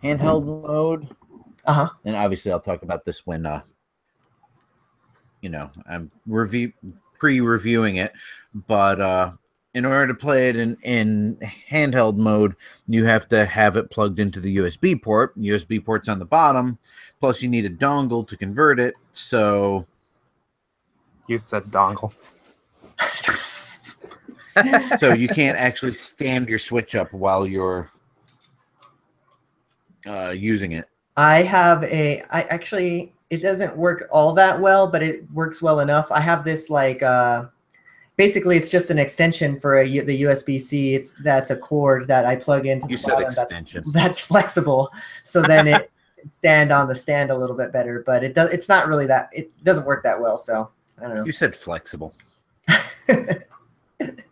handheld mode. Uh-huh. And obviously I'll talk about this when I'm pre-reviewing it, but in order to play it in handheld mode, you have to have it plugged into the USB port. The USB port's on the bottom, plus you need a dongle to convert it. So you said dongle. So you can't actually stand your Switch up while you're using it. It doesn't work all that well, but it works well enough. I have this basically it's just an extension for the USB-C. That's a cord that I plug into the bottom. That's flexible, so then it can stand on the stand a little bit better. But it's not really that. It doesn't work that well. So I don't know. You said flexible.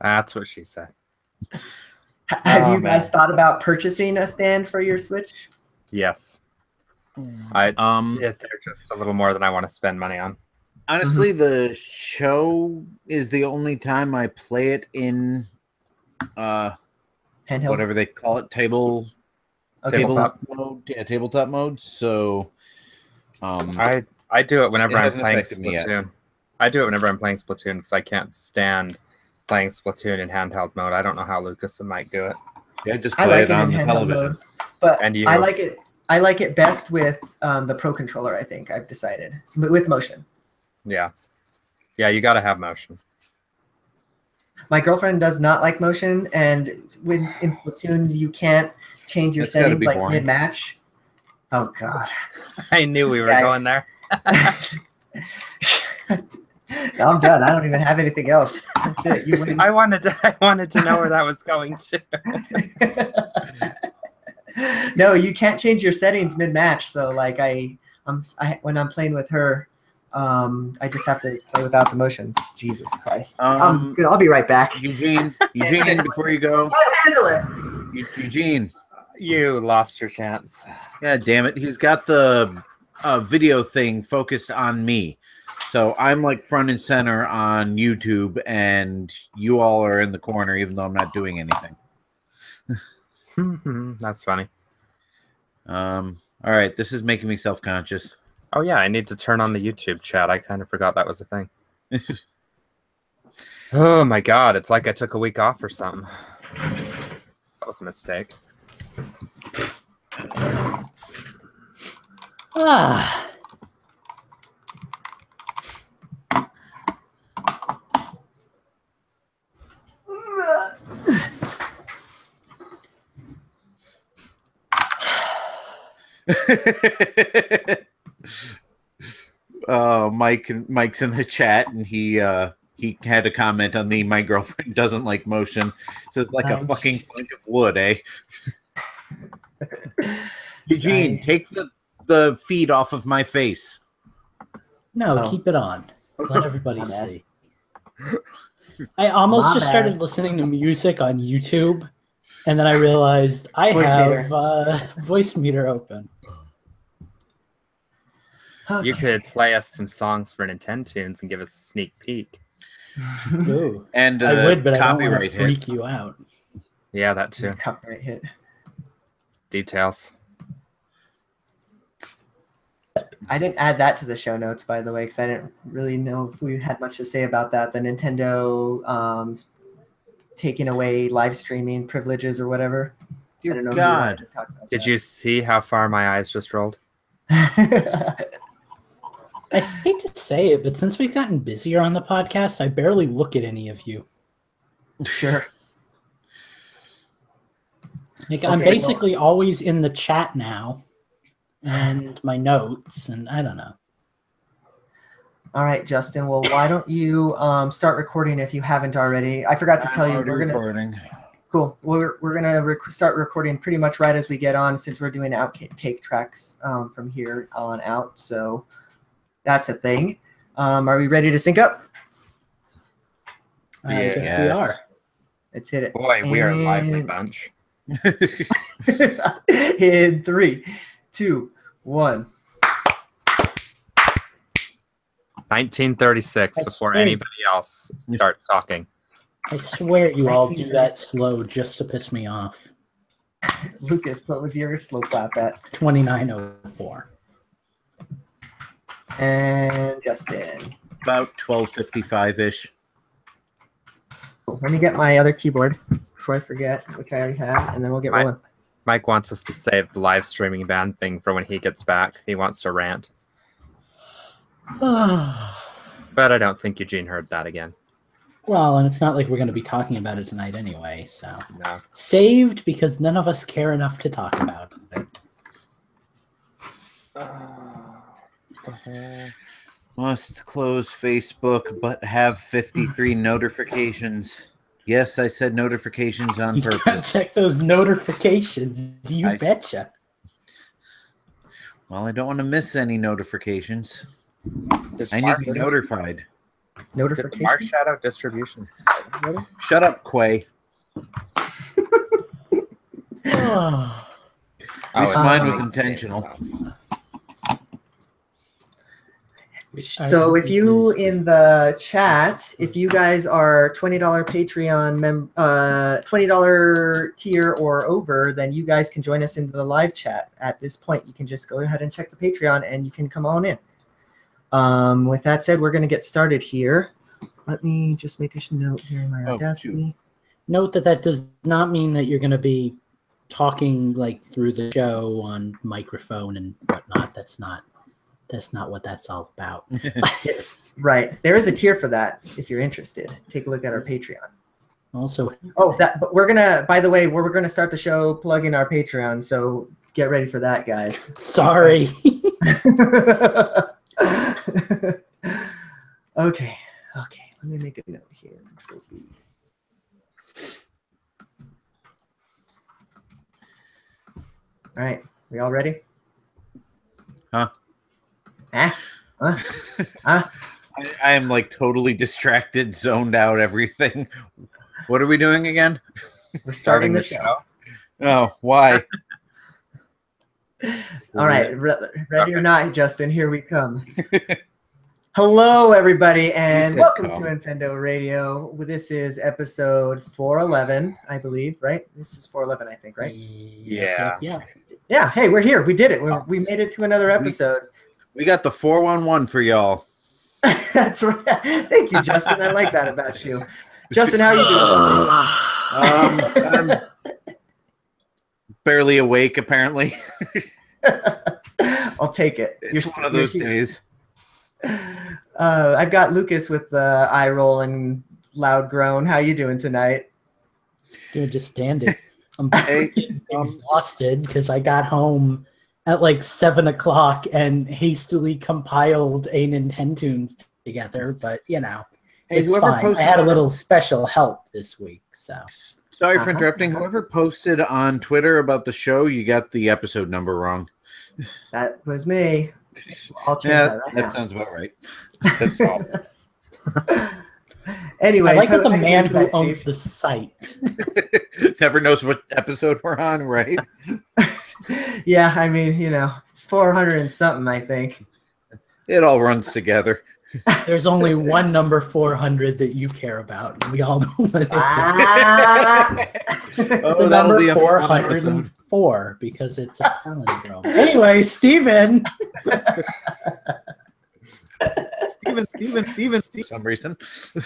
That's what she said. Have you guys thought about purchasing a stand for your Switch? Yes. They're just a little more than I want to spend money on. Honestly, the show is the only time I play it in handheld, whatever they call it, tabletop mode. Yeah, tabletop mode. So I do it whenever I'm playing Splatoon. I do it whenever I'm playing Splatoon because I can't stand playing Splatoon in handheld mode. I don't know how Lucas and Mike do it. Yeah, just play it on the television. Mode, but I like it best with the Pro Controller, I think. I've decided. With motion. Yeah. Yeah, you got to have motion. My girlfriend does not like motion, and in Splatoon, you can't change your settings like mid-match. Oh, God. I knew we were going there. No, I'm done. I don't even have anything else. That's it. You win. I wanted to know where that was going to. No, you can't change your settings mid-match. So, like, when I'm playing with her, I just have to play without the motions. Jesus Christ. I'll be right back. Eugene, before you go. I'll handle it. Eugene. You lost your chance. Yeah, damn it. He's got the video thing focused on me. So I'm like front and center on YouTube, and you all are in the corner, even though I'm not doing anything. That's funny. All right, this is making me self-conscious. Oh yeah, I need to turn on the YouTube chat. I kind of forgot that was a thing. Oh my God, it's like I took a week off or something. That was a mistake. Mike's in the chat, and he had a comment on my girlfriend doesn't like motion. Says like a fucking plank of wood, eh? Eugene, take the feed off of my face. No, keep it on. Let everybody see. I almost started listening to music on YouTube, and then I realized I have voice meter open. Okay. You could play us some songs for Nintendo Tunes and give us a sneak peek. Ooh. And I would, but I don't want to freak you out. Yeah, that too. Copyright hit. Details. I didn't add that to the show notes, by the way, because I didn't really know if we had much to say about that. The Nintendo taking away live streaming privileges or whatever. Dear God. Did you see how far my eyes just rolled? I hate to say it, but since we've gotten busier on the podcast, I barely look at any of you. Sure. Like, I'm basically always in the chat now, and my notes, and I don't know. All right, Justin. Well, why don't you start recording if you haven't already? I forgot to tell you. We're recording. Cool. We're gonna start recording pretty much right as we get on, since we're doing outtake tracks from here on out. So that's a thing. Are we ready to sync up? I guess we are. Let's hit it. Boy, we are a lively bunch. In 3, 2, 1. 1936, before anybody else starts talking. I swear you all do that slow just to piss me off. Lucas, what was your slow clap at? 2904. And Justin. About 12:55-ish. Let me get my other keyboard before I forget, which I already have, and then we'll get rolling. Mike wants us to save the live streaming ban thing for when he gets back. He wants to rant. But I don't think Eugene heard that again. Well, and it's not like we're going to be talking about it tonight anyway, so. No. Saved because none of us care enough to talk about it. Must close Facebook, but have 53 notifications. Yes, I said notifications on purpose. You gotta check those notifications. You betcha. Well, I don't want to miss any notifications. I need to be notified. Notifications? Mark Shadow distributions. Shut up, Quay. At least mine was intentional. So if you in the chat, if you guys are $20 Patreon $20 tier or over, then you guys can join us into the live chat. At this point, you can just go ahead and check the Patreon and you can come on in. With that said, we're going to get started here. Let me just make a note here in my Audacity. Note that does not mean that you're going to be talking like through the show on microphone and whatnot. That's not what that's all about. Right. There is a tier for that if you're interested. Take a look at our Patreon. Also, but we're gonna, by the way, we're gonna start the show plugging our Patreon, so get ready for that, guys. Sorry. Okay. Let me make a note here. Control B. All right. We all ready? Huh? I am like totally distracted, zoned out, everything. What are we doing again? We're starting the show. Oh, why? All right, ready or not, Justin, here we come. Hello, everybody, and welcome to Infendo Radio. This is episode 411, I believe, right? This is 411, I think, right? Yeah. Yeah, hey, we're here. We did it. We made it to another episode. We got the 411 for y'all. That's right. Thank you, Justin. I like that about you. Justin, how are you doing? I'm barely awake, apparently. I'll take it. It's one of those days. I've got Lucas with the eye roll and loud groan. How you doing tonight? Dude, just standing. I'm exhausted because I got home at like 7 o'clock and hastily compiled a Nintendo's together, but you know, it's fine. I had a little special help this week, so. Sorry for interrupting. Whoever posted on Twitter about the show, you got the episode number wrong. That was me. I'll change that right now. That sounds about right. That's all. Anyway, I like that the man who owns the site never knows what episode we're on, right? Yeah, I mean, you know, it's 400 and something, I think. It all runs together. There's only one number 400 that you care about, and we all know what it is. The that'll be a 404 because it's a palindrome. Anyway, Steven. Steven. For some reason.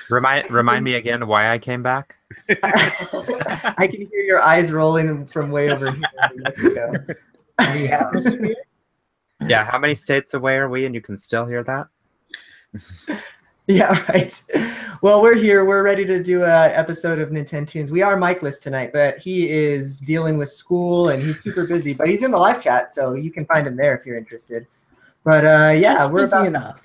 Remind me again why I came back. I can hear your eyes rolling from way over here in Mexico. The atmosphere? Yeah, how many states away are we, and you can still hear that? Yeah, right. Well, we're here. We're ready to do an episode of Nintendo's. We are Mikeless tonight, but he is dealing with school, and he's super busy. But he's in the live chat, so you can find him there if you're interested. But yeah, just we're busy enough.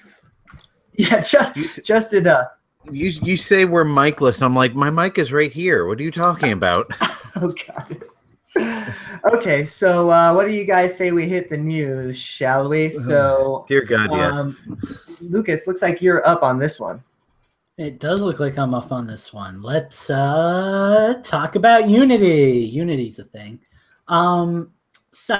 Yeah, just enough. You say we're Mikeless, and I'm like, my mic is right here. What are you talking about? Oh, God. Okay, so what do you guys say we hit the news, shall we? So, dear God, yes. Lucas, looks like you're up on this one. It does look like I'm up on this one. Let's talk about Unity. Unity's a thing. So,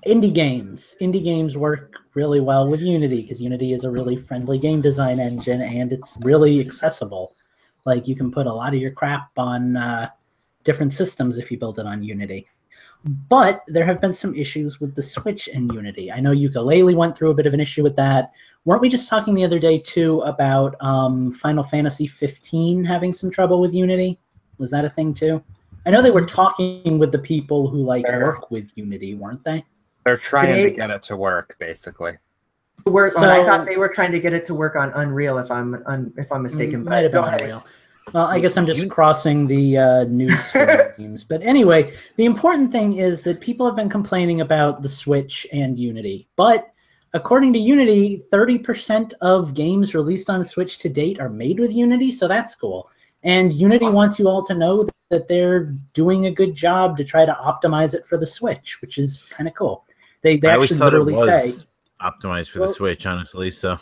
indie games work really well with Unity because Unity is a really friendly game design engine and it's really accessible. Like you can put a lot of your crap on different systems if you build it on Unity. But there have been some issues with the Switch and Unity. I know Yooka-Laylee went through a bit of an issue with that. Weren't we just talking the other day, too, about Final Fantasy 15 having some trouble with Unity? Was that a thing, too? I know they were talking with the people who work with Unity, weren't they? They're trying to get it to work, basically. I thought they were trying to get it to work on Unreal, if I'm mistaken. Might have been Unreal. Well, I guess I'm just crossing the news streams. But anyway, the important thing is that people have been complaining about the Switch and Unity. But according to Unity, 30% of games released on Switch to date are made with Unity, so that's cool. And Unity wants you all to know that they're doing a good job to try to optimize it for the Switch, which is kind of cool. They actually literally say optimized for the Switch, honestly. So,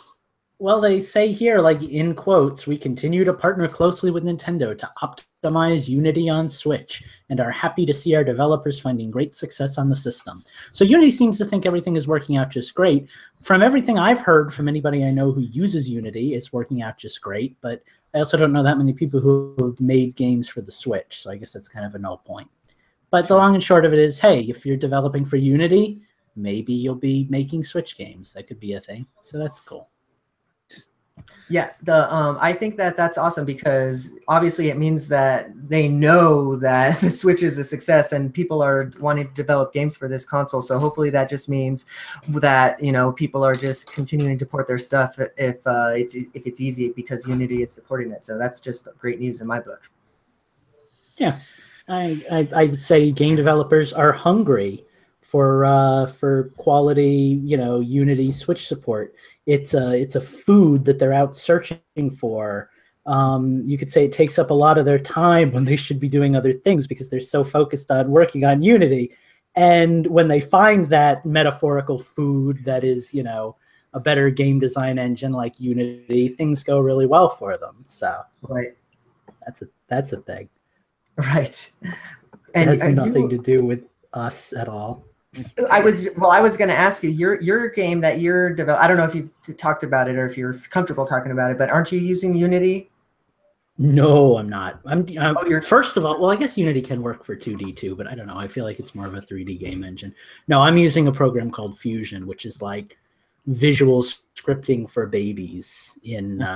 well, they say here, like in quotes, we continue to partner closely with Nintendo to optimize Unity on Switch and are happy to see our developers finding great success on the system. So Unity seems to think everything is working out just great. From everything I've heard from anybody I know who uses Unity, it's working out just great. But I also don't know that many people who have made games for the Switch, so I guess that's kind of a no point. But the long and short of it is, hey, if you're developing for Unity, maybe you'll be making Switch games. That could be a thing. So that's cool. Yeah, I think that's awesome because obviously it means that they know that the Switch is a success and people are wanting to develop games for this console. So hopefully that just means that people are just continuing to port their stuff if it's easy because Unity is supporting it. So that's just great news in my book. Yeah, I would say game developers are hungry for quality, Unity Switch support. It's a food that they're out searching for. You could say it takes up a lot of their time when they should be doing other things because they're so focused on working on Unity. And when they find that metaphorical food that is, a better game design engine like Unity, things go really well for them. So right, that's a thing. Right, and it has nothing to do with us at all. I was going to ask you your game that you're developing. I don't know if you've talked about it or if you're comfortable talking about it, but aren't you using Unity? No, I'm not. First of all, well, I guess Unity can work for 2D too, but I don't know. I feel like it's more of a 3D game engine. No, I'm using a program called Fusion, which is like visual scripting for babies in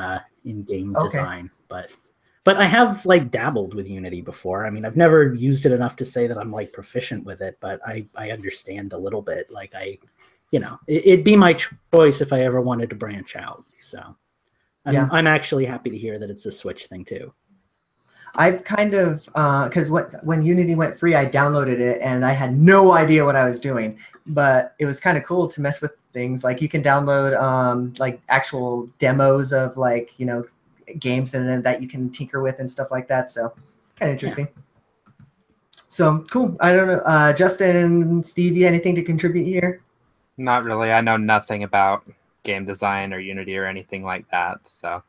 game design, But I have dabbled with Unity before. I mean, I've never used it enough to say that I'm proficient with it, but I understand a little bit. It'd be my choice if I ever wanted to branch out. So I'm actually happy to hear that it's a Switch thing too. I've kind of, because when Unity went free, I downloaded it and I had no idea what I was doing, but it was kind of cool to mess with things. You can download actual demos of games and then that you can tinker with and stuff like that. So kind of interesting. Yeah. So cool. I don't know, Justin, Stevie, anything to contribute here? Not really. I know nothing about game design or Unity or anything like that. So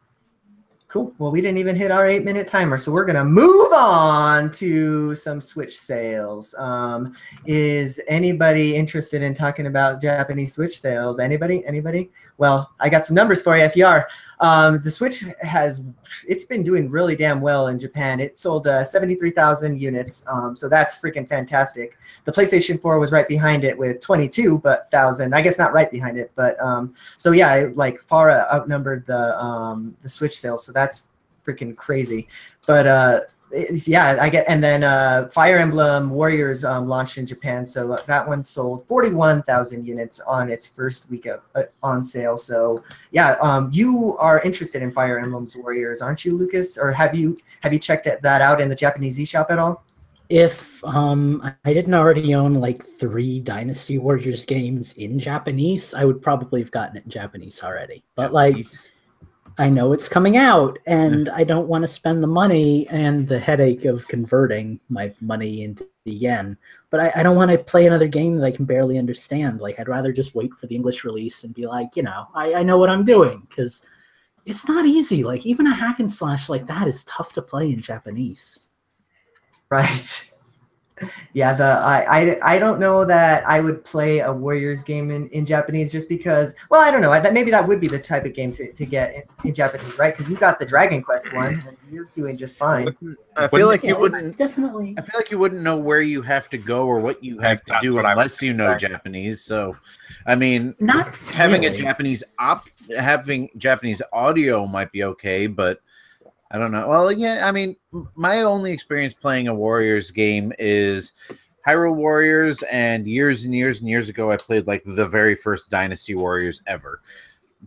cool. Well, we didn't even hit our 8-minute timer, so we're going to move on to some Switch sales. Is anybody interested in talking about Japanese Switch sales? Anybody? Well, I got some numbers for you if you are. The Switch it's been doing really damn well in Japan. It sold 73,000 units, so that's freaking fantastic. The PlayStation 4 was right behind it with 22,000. I guess not right behind it, but so yeah, it far outnumbered the Switch sales. So that's freaking crazy. But and then Fire Emblem Warriors launched in Japan, so that one sold 41,000 units on its first week of on sale. So yeah, you are interested in Fire Emblem's Warriors, aren't you, Lucas? Or have you checked that out in the Japanese eShop at all? If I didn't already own 3 Dynasty Warriors games in Japanese, I would probably have gotten it in Japanese already. But I know it's coming out, and I don't want to spend the money and the headache of converting my money into the yen. But I don't want to play another game that I can barely understand. I'd rather just wait for the English release and be I know what I'm doing, because it's not easy. Even a hack and slash like that is tough to play in Japanese. Right. Yeah, I don't know that I would play a Warriors game in Japanese just because, well, I don't know. Maybe that would be the type of game to get in Japanese, right? Because you got the Dragon Quest one, and you're doing just fine. I feel like you wouldn't. Definitely. I feel like you wouldn't know where you have to go or what you have to do unless you know Japanese. So, I mean, not having really. having Japanese audio might be okay, but I don't know. Well, yeah, I mean, my only experience playing a Warriors game is Hyrule Warriors, and years ago, I played like the very first Dynasty Warriors ever.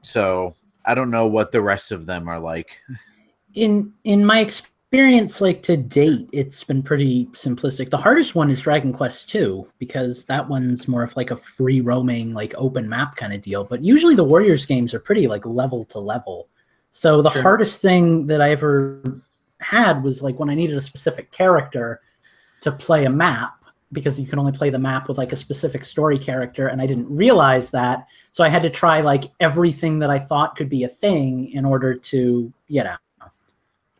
So I don't know what the rest of them are like. In my experience, like to date, it's been pretty simplistic. The hardest one is Dragon Quest 2 because that one's more of like a free roaming, like open map kind of deal. But usually the Warriors games are pretty like level to level. So the hardest thing that I ever had was like when I needed a specific character to play a map, because you can only play the map with like a specific story character, and I didn't realize that. So I had to try like everything that I thought could be a thing in order to,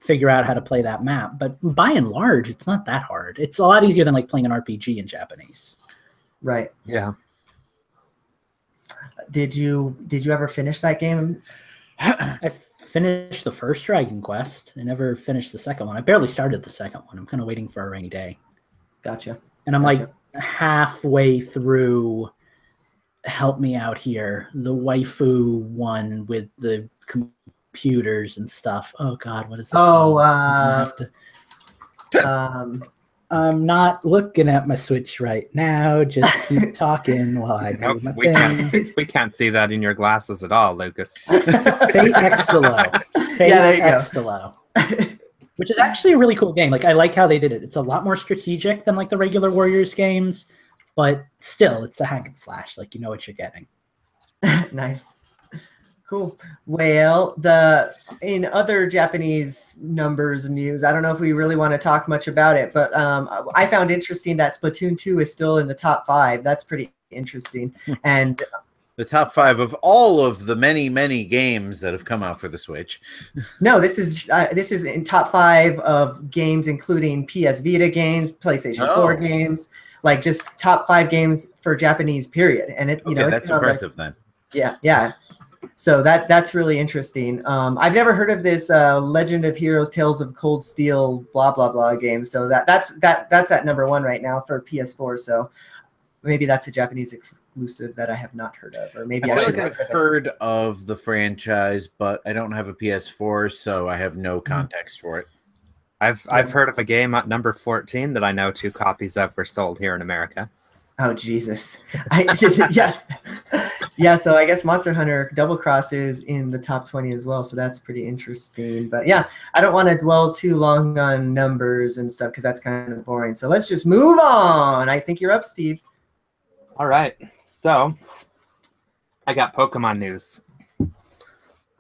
figure out how to play that map. But by and large, it's not that hard. It's a lot easier than like playing an RPG in Japanese. Right. Yeah. Did you ever finish that game? I finished the first Dragon Quest. I never finished the second one. I barely started the second one. I'm kind of waiting for a rainy day. Gotcha. And I'm like halfway through. Help me out here. The waifu one with the computers and stuff. Oh God, what is it? I'm not looking at my Switch right now. Just keep talking while I do my thing. We can't see that in your glasses at all, Lucas. Fate Extalo. Fate Extalo. Which is actually a really cool game. Like I like how they did it. It's a lot more strategic than like the regular Warriors games, but still, it's a hack and slash. Like you know what you're getting. Nice. Cool. Well, in other Japanese numbers and news, I don't know if we really want to talk much about it, but I found interesting that Splatoon 2 is still in the top 5. That's pretty interesting. And the top 5 of all of the many games that have come out for the Switch. No, this is in top 5 of games, including PS Vita games, PlayStation 4 games, like just top 5 games for Japanese. Period. And it's that's impressive then. Yeah. So that's really interesting. I've never heard of this Legend of Heroes Tales of Cold Steel blah blah blah game. So that's at number 1 right now for PS4. So maybe that's a Japanese exclusive that I have not heard of, or maybe I've heard of the franchise, but I don't have a PS4, so I have no context for it. I've heard of a game at number 14 that I know 2 copies of were sold here in America. Oh Jesus! Yeah. So I guess Monster Hunter Double Cross is in the top 20 as well. So that's pretty interesting. But yeah, I don't want to dwell too long on numbers and stuff because that's kind of boring. So let's just move on. I think you're up, Steve. All right. So I got Pokemon news.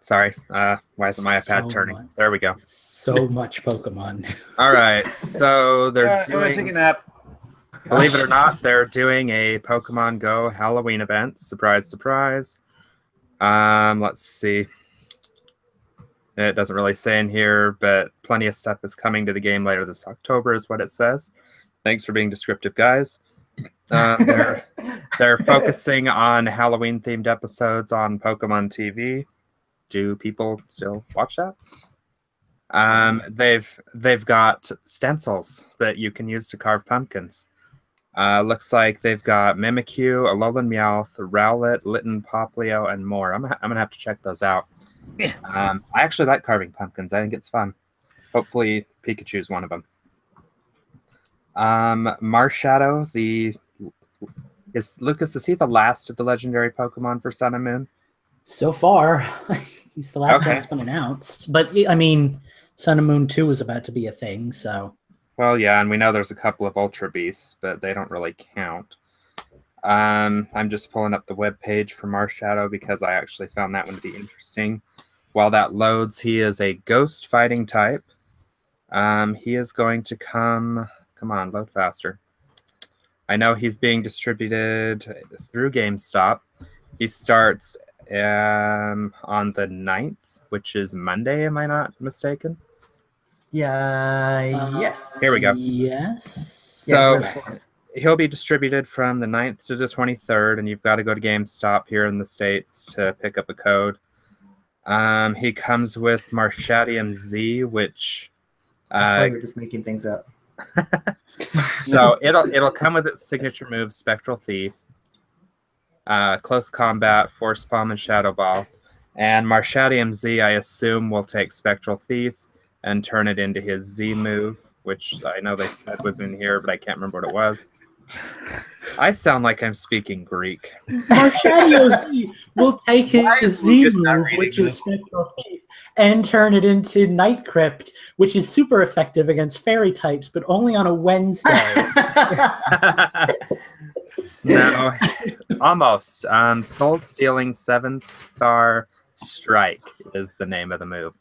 Sorry. Why isn't my iPad turning? There we go. So much Pokemon. All right. So they're doing. Taking a nap. Believe it or not, they're doing a Pokemon Go Halloween event. Surprise, surprise. Let's see. It doesn't really say in here, but plenty of stuff is coming to the game later this October is what it says. Thanks for being descriptive, guys. They're focusing on Halloween-themed episodes on Pokemon TV. Do people still watch that? They've got stencils that you can use to carve pumpkins. Looks like they've got Mimikyu, Alolan Meowth, Rowlet, Litten, Poplio, and more. I'm gonna have to check those out. I actually like carving pumpkins. I think it's fun. Hopefully Pikachu's one of them. Marshadow, Lucas, is he the last of the legendary Pokemon for Sun and Moon? So far, he's the last one that's been announced. But I mean, Sun and Moon 2 is about to be a thing, so. Well, yeah, and we know there's a couple of Ultra Beasts, but they don't really count. I'm just pulling up the webpage for Marshadow because I actually found that one to be interesting. While that loads, he is a ghost fighting type. He is going to come on, load faster. I know he's being distributed through GameStop. He starts on the 9th, which is Monday, am I not mistaken? Yeah, yes. Here we go. Yes. So he'll be distributed from the 9th to the 23rd, and you've got to go to GameStop here in the States to pick up a code. He comes with Marshadium Z, which I swear you're just making things up. So it'll come with its signature moves, Spectral Thief, Close Combat, Force Palm, and Shadow Ball. And Marshadium Z, I assume, will take Spectral Thief and turn it into his Z move, which I know they said was in here, but I can't remember what it was. I sound like I'm speaking Greek. Marshadium Z will take his Z move, which is Spectral Thief, and turn it into Night Crypt, which is super effective against fairy types, but only on a Wednesday. No, almost. Soul Stealing 7-star Strike is the name of the move.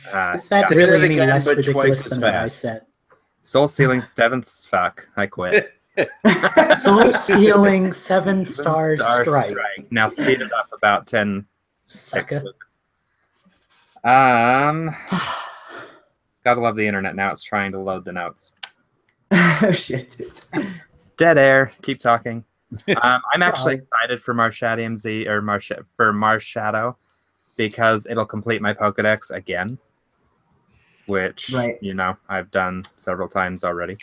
Is that really any less ridiculous than what I said? Soul Stealing 7-fuck. I quit. Soul Stealing 7-star strike. Now speed it up about 10 seconds. Gotta love the internet now. It's trying to load the notes. Oh, shit. Dead air. Keep talking. I'm actually excited for Marshadium Z or for Marshadow because it'll complete my Pokedex again, which you know I've done several times already.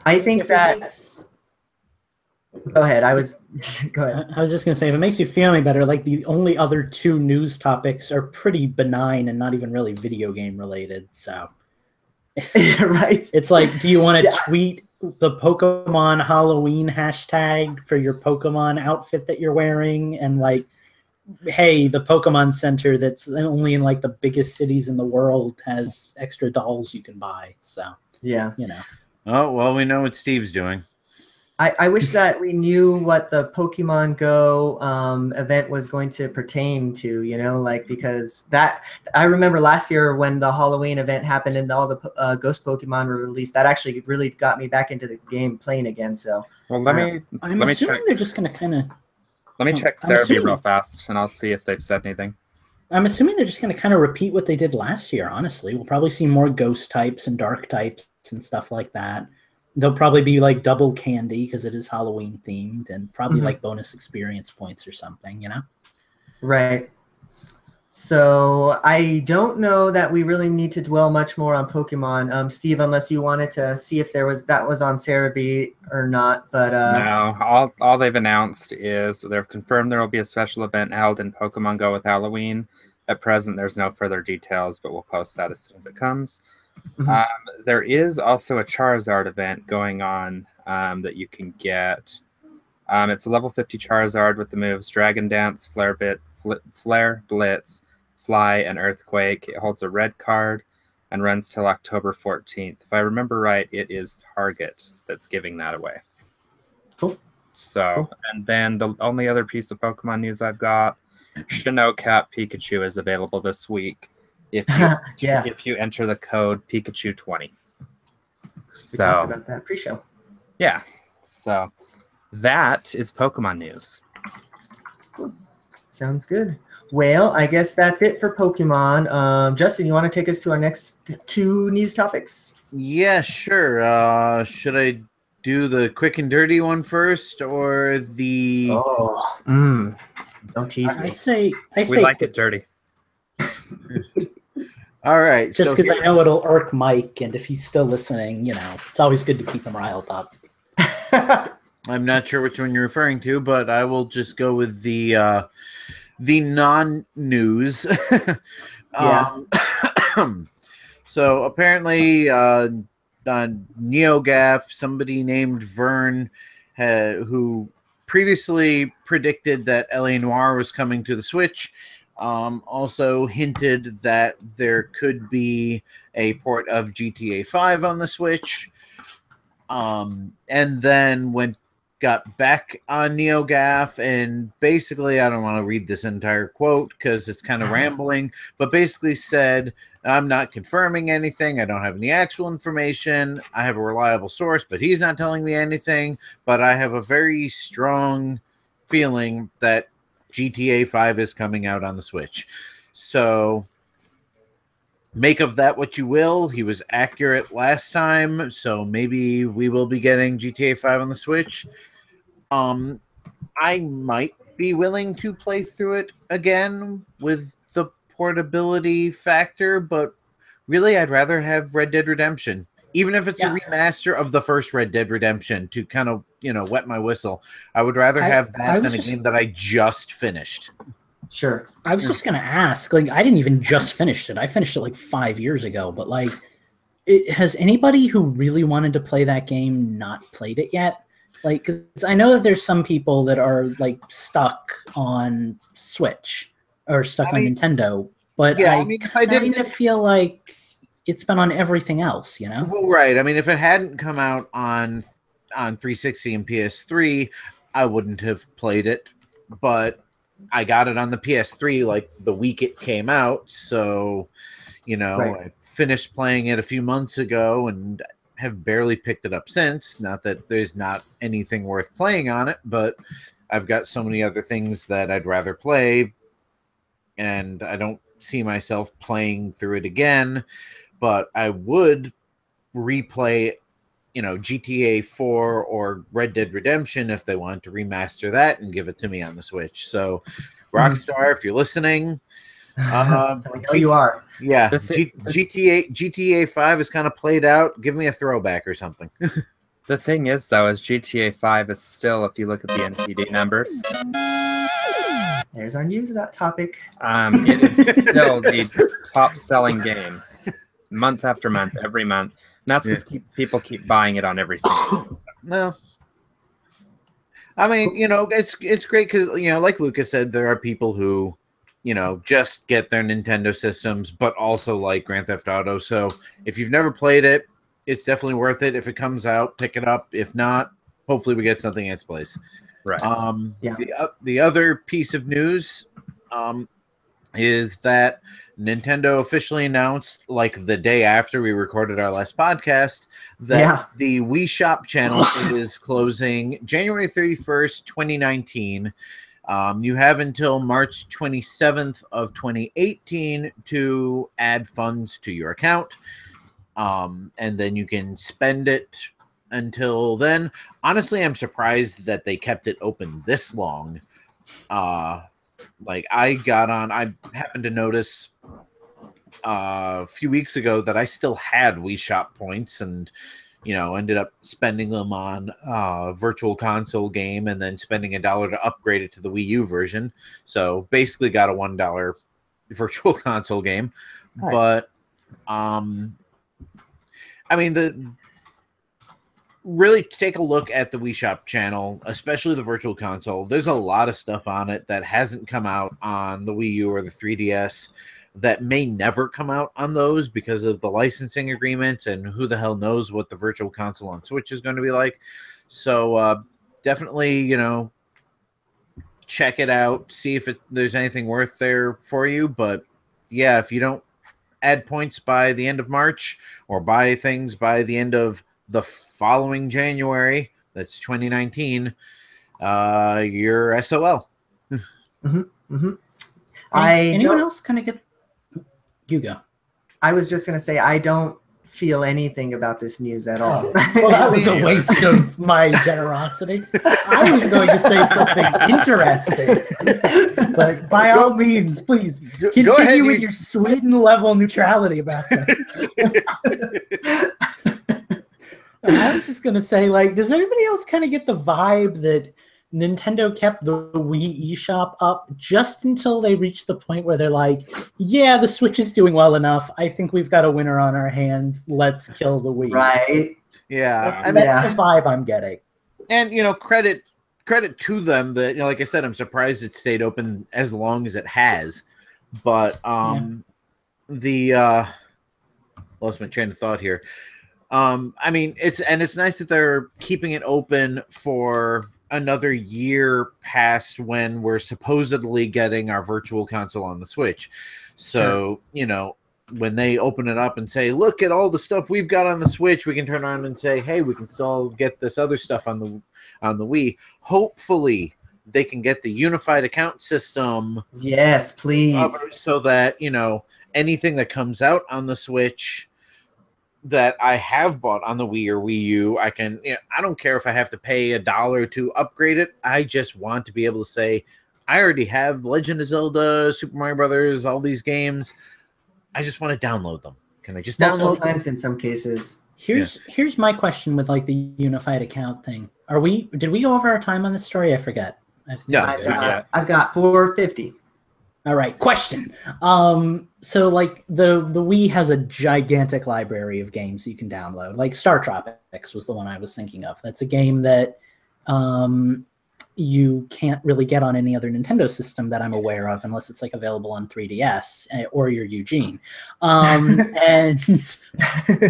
I think that. Go ahead. Go ahead. I was just gonna say, if it makes you feel any better, like the only other two news topics are pretty benign and not even really video game related. So, right. It's like, do you want to tweet the Pokemon Halloween hashtag for your Pokemon outfit that you're wearing, and like, hey, the Pokemon Center that's only in like the biggest cities in the world has extra dolls you can buy. So yeah, you know. Oh well, we know what Steve's doing. I wish that we knew what the Pokemon Go event was going to pertain to, you know, like, because that I remember last year when the Halloween event happened and all the Ghost Pokemon were released, that actually really got me back into the game playing again. So, well, I'm assuming they're just going to kind of. Let me check Cerebi real fast, and I'll see if they've said anything. I'm assuming they're just going to kind of repeat what they did last year. Honestly, we'll probably see more Ghost types and Dark types and stuff like that. There'll probably be like double candy because it is Halloween themed, and probably like bonus experience points or something, you know? Right. So I don't know that we really need to dwell much more on Pokemon, Steve, unless you wanted to see if that was on Cerebi or not. But no, all they've announced is they've confirmed there will be a special event held in Pokemon Go with Halloween. At present, there's no further details, but we'll post that as soon as it comes. There is also a Charizard event going on that you can get. It's a level 50 Charizard with the moves Dragon Dance, Flare, Blitz, Fly, and Earthquake. It holds a red card and runs till October 14th. If I remember right, it is Target that's giving that away. Cool. So, and then the only other piece of Pokemon news I've got, Sinnoh Pikachu is available this week. If you enter the code Pikachu20. We talked about that pre-show. Yeah. So that is Pokemon news. Cool. Sounds good. Well, I guess that's it for Pokemon. Justin, you want to take us to our next two news topics? Yeah, sure. Should I do the quick and dirty one first, or the? Don't tease me. I say we like it dirty. All right. Just because I know it'll irk Mike, and if he's still listening, you know, it's always good to keep him riled up. I'm not sure which one you're referring to, but I will just go with the non-news. So apparently, NeoGaf, somebody named Vern, who previously predicted that L.A. Noire was coming to the Switch, also hinted that there could be a port of GTA 5 on the Switch, and then got back on NeoGaf, and basically, I don't want to read this entire quote because it's kind of rambling, but basically said, I'm not confirming anything. I don't have any actual information. I have a reliable source, but he's not telling me anything, but I have a very strong feeling that GTA 5 is coming out on the Switch. So make of that what you will. He was accurate last time, so maybe we will be getting GTA 5 on the Switch. I might be willing to play through it again with the portability factor, but really I'd rather have Red Dead Redemption. Even if it's a remaster of the first Red Dead Redemption to kind of, wet my whistle. I would rather have that than a game that I just finished. Sure. I was just going to ask, like, I didn't even just finish it. I finished it like 5 years ago, but like, has anybody who really wanted to play that game not played it yet? Like, because I know that there's some people that are like stuck on Switch or stuck on Nintendo, but I kind of feel like it's been on everything else, Well, right. I mean, if it hadn't come out on 360 and PS3, I wouldn't have played it, but I got it on the PS3 like the week it came out, so I finished playing it a few months ago and have barely picked it up since. Not that there's not anything worth playing on it, but I've got so many other things that I'd rather play, and I don't see myself playing through it again. But I would replay, GTA 4 or Red Dead Redemption if they wanted to remaster that and give it to me on the Switch. So, Rockstar, if you're listening, I know you are. Yeah, GTA 5 is kind of played out. Give me a throwback or something. The thing is, though, is GTA 5 is still, if you look at the NPD numbers, there's our news of that topic. It is still the top-selling game, month after month, every month. And that's because people keep buying it on every single. No. I mean, it's great because, like Lucas said, there are people who, just get their Nintendo systems, but also like Grand Theft Auto. So if you've never played it, it's definitely worth it. If it comes out, pick it up. If not, hopefully we get something in its place. Right. The other piece of news is that Nintendo officially announced, like the day after we recorded our last podcast, that the Wii Shop channel is closing January 31st, 2019. You have until March 27th of 2018 to add funds to your account. And then you can spend it until then. Honestly, I'm surprised that they kept it open this long. Like I happened to notice a few weeks ago that I still had Wii Shop points and ended up spending them on a virtual console game and then spending $1 to upgrade it to the Wii U version. So basically got a $1 virtual console game. Nice. But I mean, really take a look at the Wii Shop channel, especially the virtual console. There's a lot of stuff on it that hasn't come out on the Wii U or the 3DS that may never come out on those because of the licensing agreements, and who the hell knows what the virtual console on Switch is going to be like. So definitely, check it out, see if there's anything worth there for you. But yeah, if you don't add points by the end of March or buy things by the end of the following January, that's 2019, you're SOL. Anyone else kind of get... You go. I was just going to say, I don't feel anything about this news at all. Well, that was a waste of my generosity. I was going to say something interesting. But by all means, please, continue with your Sweden-level neutrality about that. I was just going to say, like, does anybody else kind of get the vibe that Nintendo kept the Wii eShop up just until they reached the point where they're like, yeah, the Switch is doing well enough. I think we've got a winner on our hands. Let's kill the Wii. Right. Yeah. That's the vibe I'm getting. And, credit to them that, like I said, I'm surprised it stayed open as long as it has. But lost my train of thought here. I mean, it's nice that they're keeping it open for another year past when we're supposedly getting our virtual console on the Switch. So, when they open it up and say, look at all the stuff we've got on the Switch, we can turn around and say, hey, we can still get this other stuff on the Wii. Hopefully they can get the unified account system. Yes, please. So that, you know, anything that comes out on the Switch that I have bought on the Wii or Wii U, I can, you know, I don't care if I have to pay $1 to upgrade it. I just want to be able to say, I already have Legend of Zelda, Super Mario Brothers, all these games. I just want to download them. Can I just multiple download times them? in some cases? Here's my question with like the unified account thing. Did we go over our time on this story? I forget. No, I've got 450. All right, question. So like the Wii has a gigantic library of games you can download. Like Star Tropics was the one I was thinking of. That's a game that you can't really get on any other Nintendo system that I'm aware of, unless it's like available on 3DS or your Eugene. And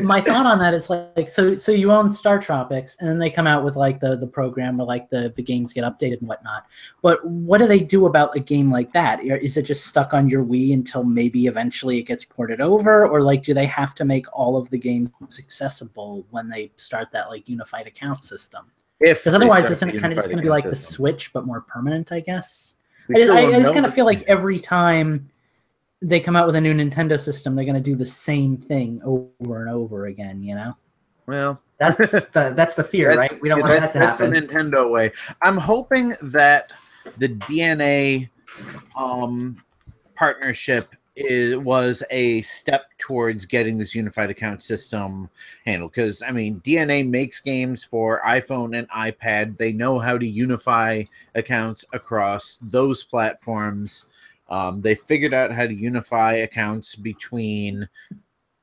my thought on that is like, so you own Star Tropics, and then they come out with like the program where like the games get updated and whatnot. But what do they do about a game like that? Is it just stuck on your Wii until maybe eventually it gets ported over, or like do they have to make all of the games accessible when they start that like unified account system? Because otherwise, isn't it kind of just going to be like the Switch, but more permanent, I guess? I just kind of feel like every time they come out with a new Nintendo system, they're going to do the same thing over and over again, you know? Well, that's the fear, right? We don't want that to happen. That's the Nintendo way. I'm hoping that the DNA partnership was a step towards getting this unified account system handled, because I mean DNA makes games for iPhone and iPad. They know how to unify accounts across those platforms. They figured out how to unify accounts between,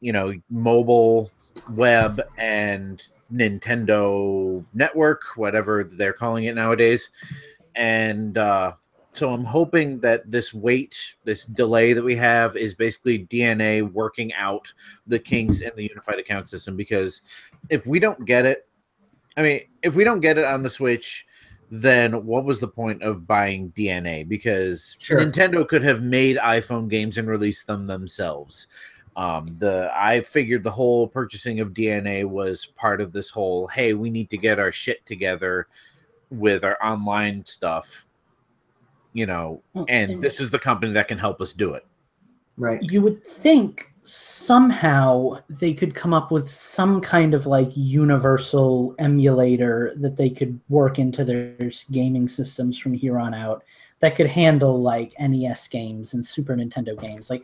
you know, mobile, web, and Nintendo Network, whatever they're calling it nowadays. And so I'm hoping that this delay that we have is basically DNA working out the kinks in the unified account system. Because if we don't get it, if we don't get it on the Switch, then what was the point of buying DNA? Because Nintendo could have made iPhone games and released them themselves. I figured the whole purchasing of DNA was part of this whole, hey, we need to get our shit together with our online stuff. You know, and this is the company that can help us do it. Right. You would think somehow they could come up with some kind of like universal emulator that they could work into their gaming systems from here on out that could handle like NES games and Super Nintendo games. Like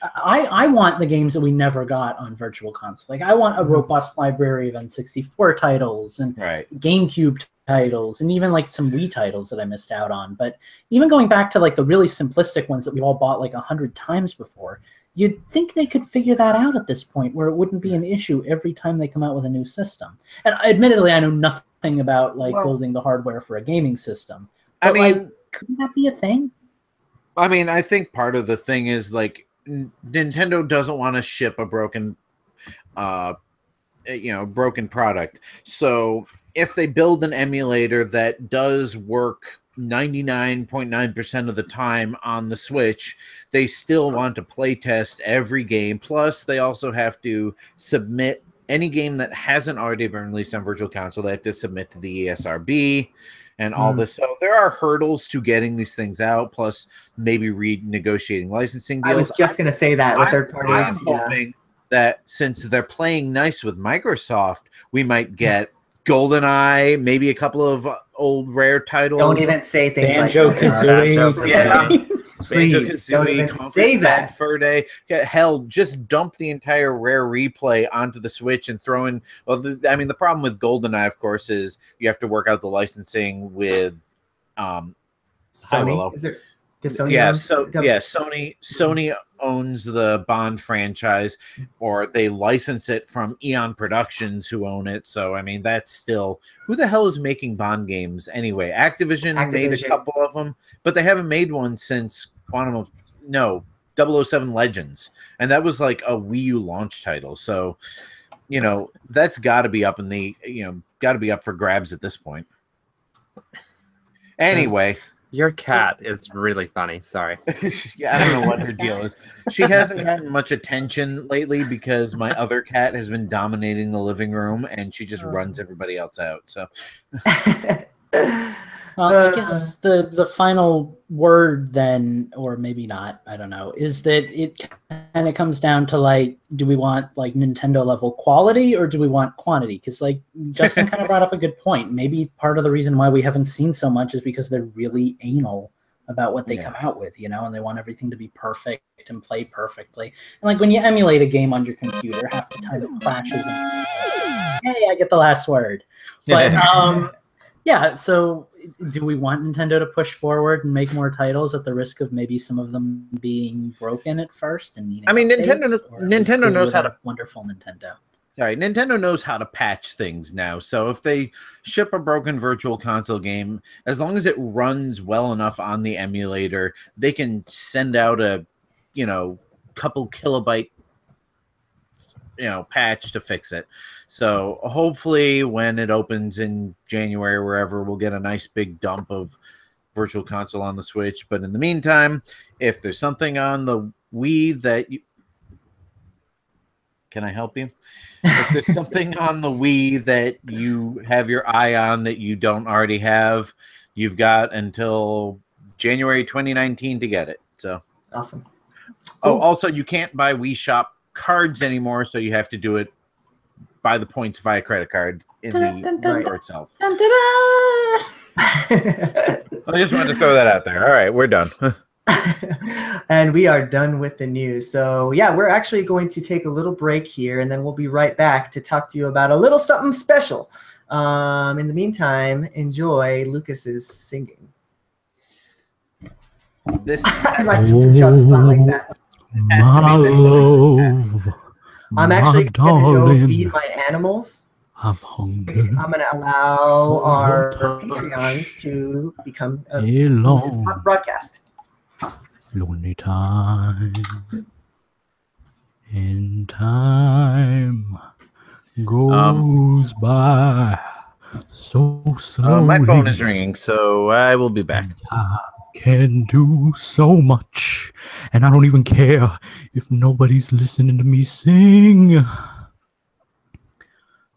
I want the games that we never got on Virtual Console. Like I want a robust library of N64 titles and GameCube titles and even like some Wii titles that I missed out on. But even going back to like the really simplistic ones that we all bought like 100 times before, you'd think they could figure that out at this point where it wouldn't be an issue every time they come out with a new system. And admittedly, I know nothing about like building the hardware for a gaming system. But, I mean, like, couldn't that be a thing? I mean, I think part of the thing is like Nintendo doesn't want to ship a broken product. So if they build an emulator that does work 99.9% of the time on the Switch, they still want to play test every game. Plus, they also have to submit any game that hasn't already been released on Virtual Console. They have to submit to the ESRB and all this. So there are hurdles to getting these things out, plus maybe renegotiating licensing deals. I was just going to say that with third parties. I'm hoping that since they're playing nice with Microsoft, we might get GoldenEye, maybe a couple of old rare titles. Don't even say things Banjo-Kazooie. Like that. Please, don't even say that. Ferde. Hell, just dump the entire Rare replay onto the Switch and throw in. Well, the problem with GoldenEye, of course, is you have to work out the licensing with Sony. Is it? Sony owns the Bond franchise, or they license it from Eon Productions, who own it. So I mean, that's still, who the hell is making Bond games anyway? Activision made a couple of them, but they haven't made one since 007 Legends, and that was like a Wii U launch title. So you know, that's got to be up in the got to be up for grabs at this point. Anyway. Your cat is really funny. Sorry. Yeah, I don't know what her deal is. She hasn't gotten much attention lately because my other cat has been dominating the living room, and she just runs everybody else out. So, Well, I guess the final word then, or maybe not, I don't know, is that it kind of comes down to like, do we want like Nintendo level quality or do we want quantity? Because like Justin kind of brought up a good point. Maybe part of the reason why we haven't seen so much is because they're really anal about what they come out with, you know, and they want everything to be perfect and play perfectly. And like when you emulate a game on your computer, half the time it crashes and hey, I get the last word. But yeah, so do we want Nintendo to push forward and make more titles at the risk of maybe some of them being broken at first and needing Nintendo knows how to wonderful Nintendo. Sorry, Nintendo knows how to patch things now. So if they ship a broken virtual console game, as long as it runs well enough on the emulator, they can send out a, couple kilobyte patch to fix it. So hopefully when it opens in January or wherever, we'll get a nice big dump of virtual console on the Switch. But in the meantime, if there's something on the Wii that can I help you? If there's something on the Wii that you have your eye on that you don't already have, you've got until January 2019 to get it. So awesome. Cool. Oh, also you can't buy Wii Shop cards anymore, so you have to do it by the points via credit card in the store itself. I just wanted to throw that out there. All right, we're done. And we are done with the news. So yeah, we're actually going to take a little break here, and then we'll be right back to talk to you about a little something special. In the meantime, enjoy Lucas's singing. I'd like to put you on the spot like that. My love, I'm actually going to go feed my animals. I'm hungry. I'm going to allow our Patreons to become a broadcast. Lonely time, and time goes by so slowly. My phone is ringing, so I will be back. I can do so much, and I don't even care if nobody's listening to me sing.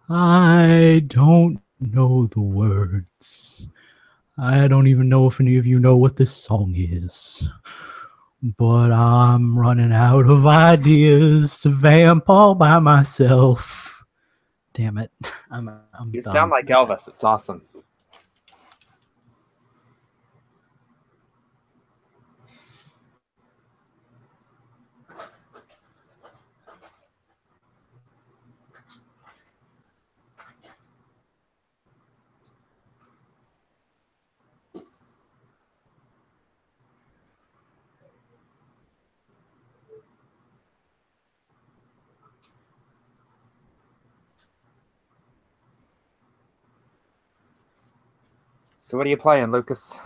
I don't know the words. I don't even know if any of you know what this song is. But I'm running out of ideas to vamp all by myself. Damn it. I'm You done. sound like Elvis. It's awesome. So what are you playing, Lucas?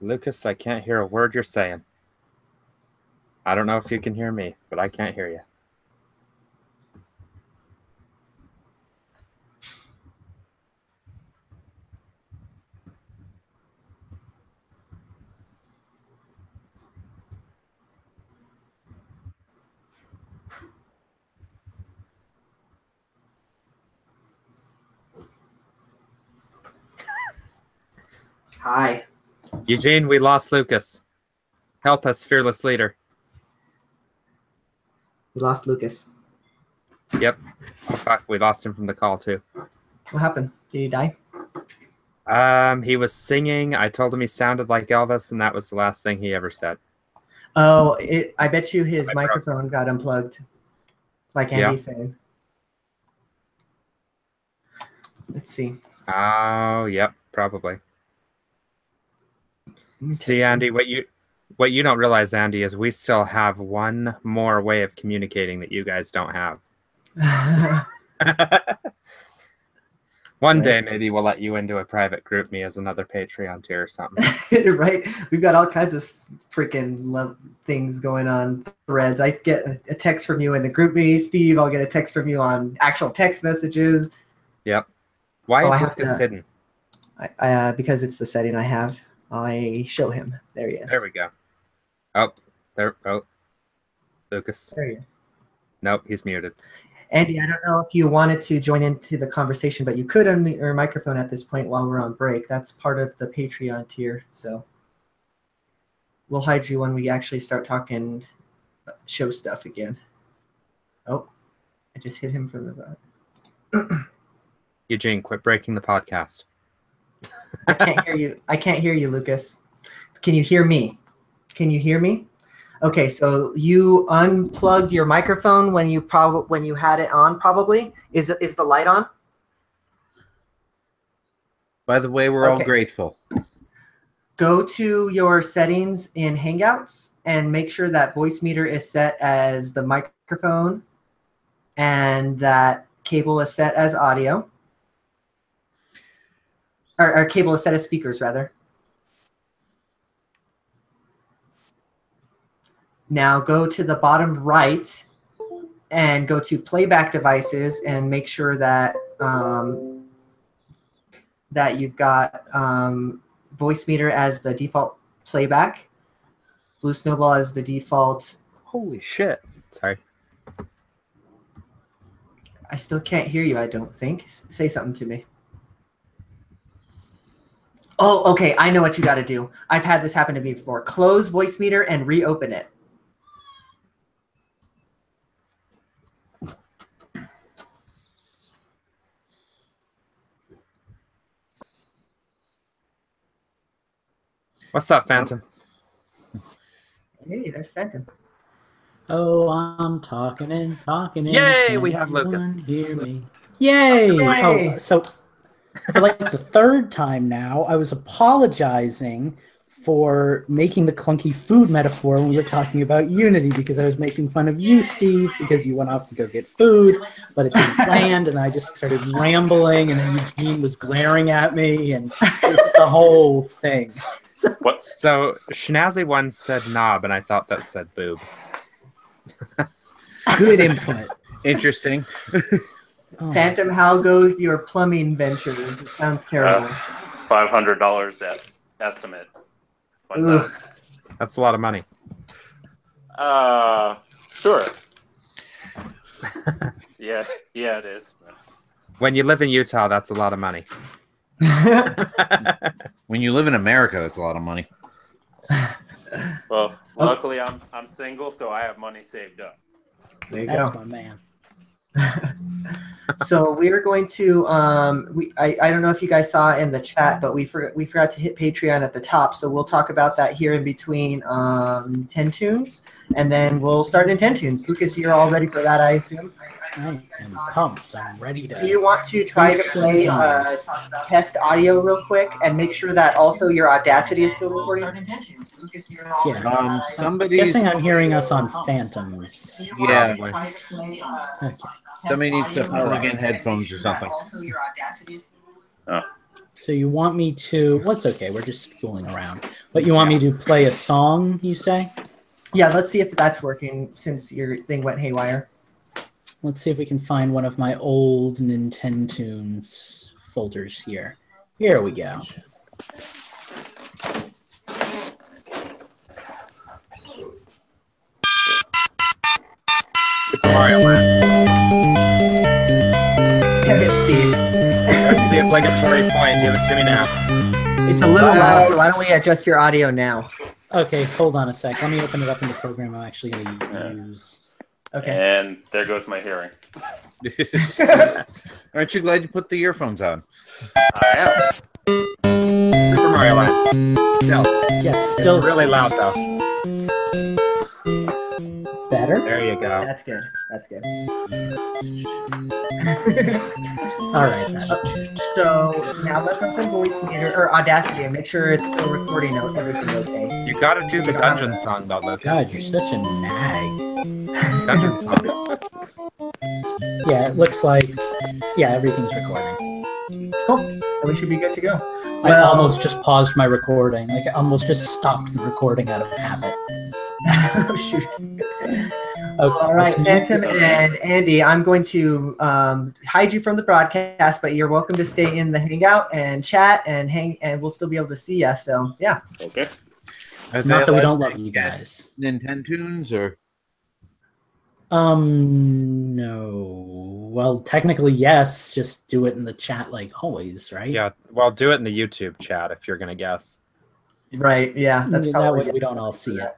Lucas, I can't hear a word you're saying. I don't know if you can hear me, but I can't hear you. Hi. Eugene, we lost Lucas. Help us, fearless leader. We lost Lucas. Yep. Oh, fuck, we lost him from the call, too. What happened? Did he die? He was singing. I told him he sounded like Elvis, and that was the last thing he ever said. Oh, I bet you his microphone got unplugged, like Andy's saying. Let's see. Oh, yep, probably. See, Andy, what you don't realize, Andy, is we still have one more way of communicating that you guys don't have. One day, maybe we'll let you into a private group me as another Patreon tier or something. Right? We've got all kinds of freaking things going on. Threads. I get a text from you in the group me, Steve. I'll get a text from you on actual text messages. Yep. Why is Lucas hidden? Because it's the setting I have. I show him. There he is. There we go. Oh, there. Oh, Lucas. There he is. Nope, he's muted. Andy, I don't know if you wanted to join into the conversation, but you could unmute your microphone at this point while we're on break. That's part of the Patreon tier, so we'll hide you when we actually start talking show stuff again. Oh, I just hit him from the back. Eugene, quit breaking the podcast. I can't hear you. I can't hear you, Lucas. Can you hear me? Can you hear me? Okay, so you unplugged your microphone when you had it on. Probably is the light on? By the way, we're all grateful. Go to your settings in Hangouts and make sure that voice meter is set as the microphone, and that cable is set as audio. Or cable is set as speakers, rather. Now go to the bottom right and go to playback devices and make sure that that you've got voice meter as the default playback, Blue Snowball as the default. Holy shit. Sorry. I still can't hear you, I don't think. Say something to me. Oh, okay. I know what you got to do. I've had this happen to me before. Close voice meter and reopen it. What's up, Phantom? Hey, there's Phantom. Oh, I'm talking and talking. Yay, we have Lucas. Hear me. Yay! Yay! Oh, so for like the third time now, I was apologizing for making the clunky food metaphor when we were talking about Unity, because I was making fun of you, Steve, because you went off to go get food, but it didn't land, and I just started rambling, and then Eugene was glaring at me, and it was just a whole thing. What? So Schnazzy once said knob, and I thought that said boob. Good input. Interesting. Phantom, how goes your plumbing ventures? It sounds terrible. $500 at estimate. That's a lot of money. Sure. yeah, it is. When you live in Utah, that's a lot of money. When you live in America, that's a lot of money. Well, luckily I'm single, so I have money saved up. There you That's go. my man. So we were going to I don't know if you guys saw in the chat, but we forgot to hit Patreon at the top, so we'll talk about that here in between 10 tunes, and then we'll start in 10 tunes. Lucas, you're all ready for that, I assume? I am pumped. I'm ready to. Do you want to try to play test audio real quick and make sure that also your Audacity is still recording? Yeah. Somebody's Guessing I'm hearing us on Phantoms. Yeah. Okay. Somebody needs to plug in headphones or something. So you want me to? What's okay? We're just fooling around. But you want me to play a song? You say? Yeah. Let's see if that's working since your thing went haywire. Let's see if we can find one of my old Nintendo's folders here. Here we go. Super Mario Land. Steve. That's the obligatory point. Give it to me now. It's a little loud, so why don't we adjust your audio now? Okay, hold on a sec. Let me open it up in the program I'm actually going to use. Okay. And there goes my hearing. Aren't you glad you put the earphones on? I am. Super Mario Land. Still. Yes, still Really loud, though. better. There you go. That's good. That's good. All right. So now let's open voice meter or Audacity and make sure it's still recording out everything okay. You gotta do the dungeon song, though, Lucas. God, you're such a nag. Dungeon song. Yeah, it looks like everything's recording. Cool. Then we should be good to go. I almost just paused my recording. Like I almost just stopped the recording out of habit. Oh shoot. All right, Phantom and Andy, I'm going to hide you from the broadcast, but you're welcome to stay in the Hangout and chat and hang, and we'll still be able to see you. So yeah. Okay. Not that we don't love you guys. Nintendo tunes or? No. Well, technically, yes. Just do it in the chat like always, right? Yeah. Well, do it in the YouTube chat if you're gonna guess. Right. Yeah. That's probably that way we don't all see it.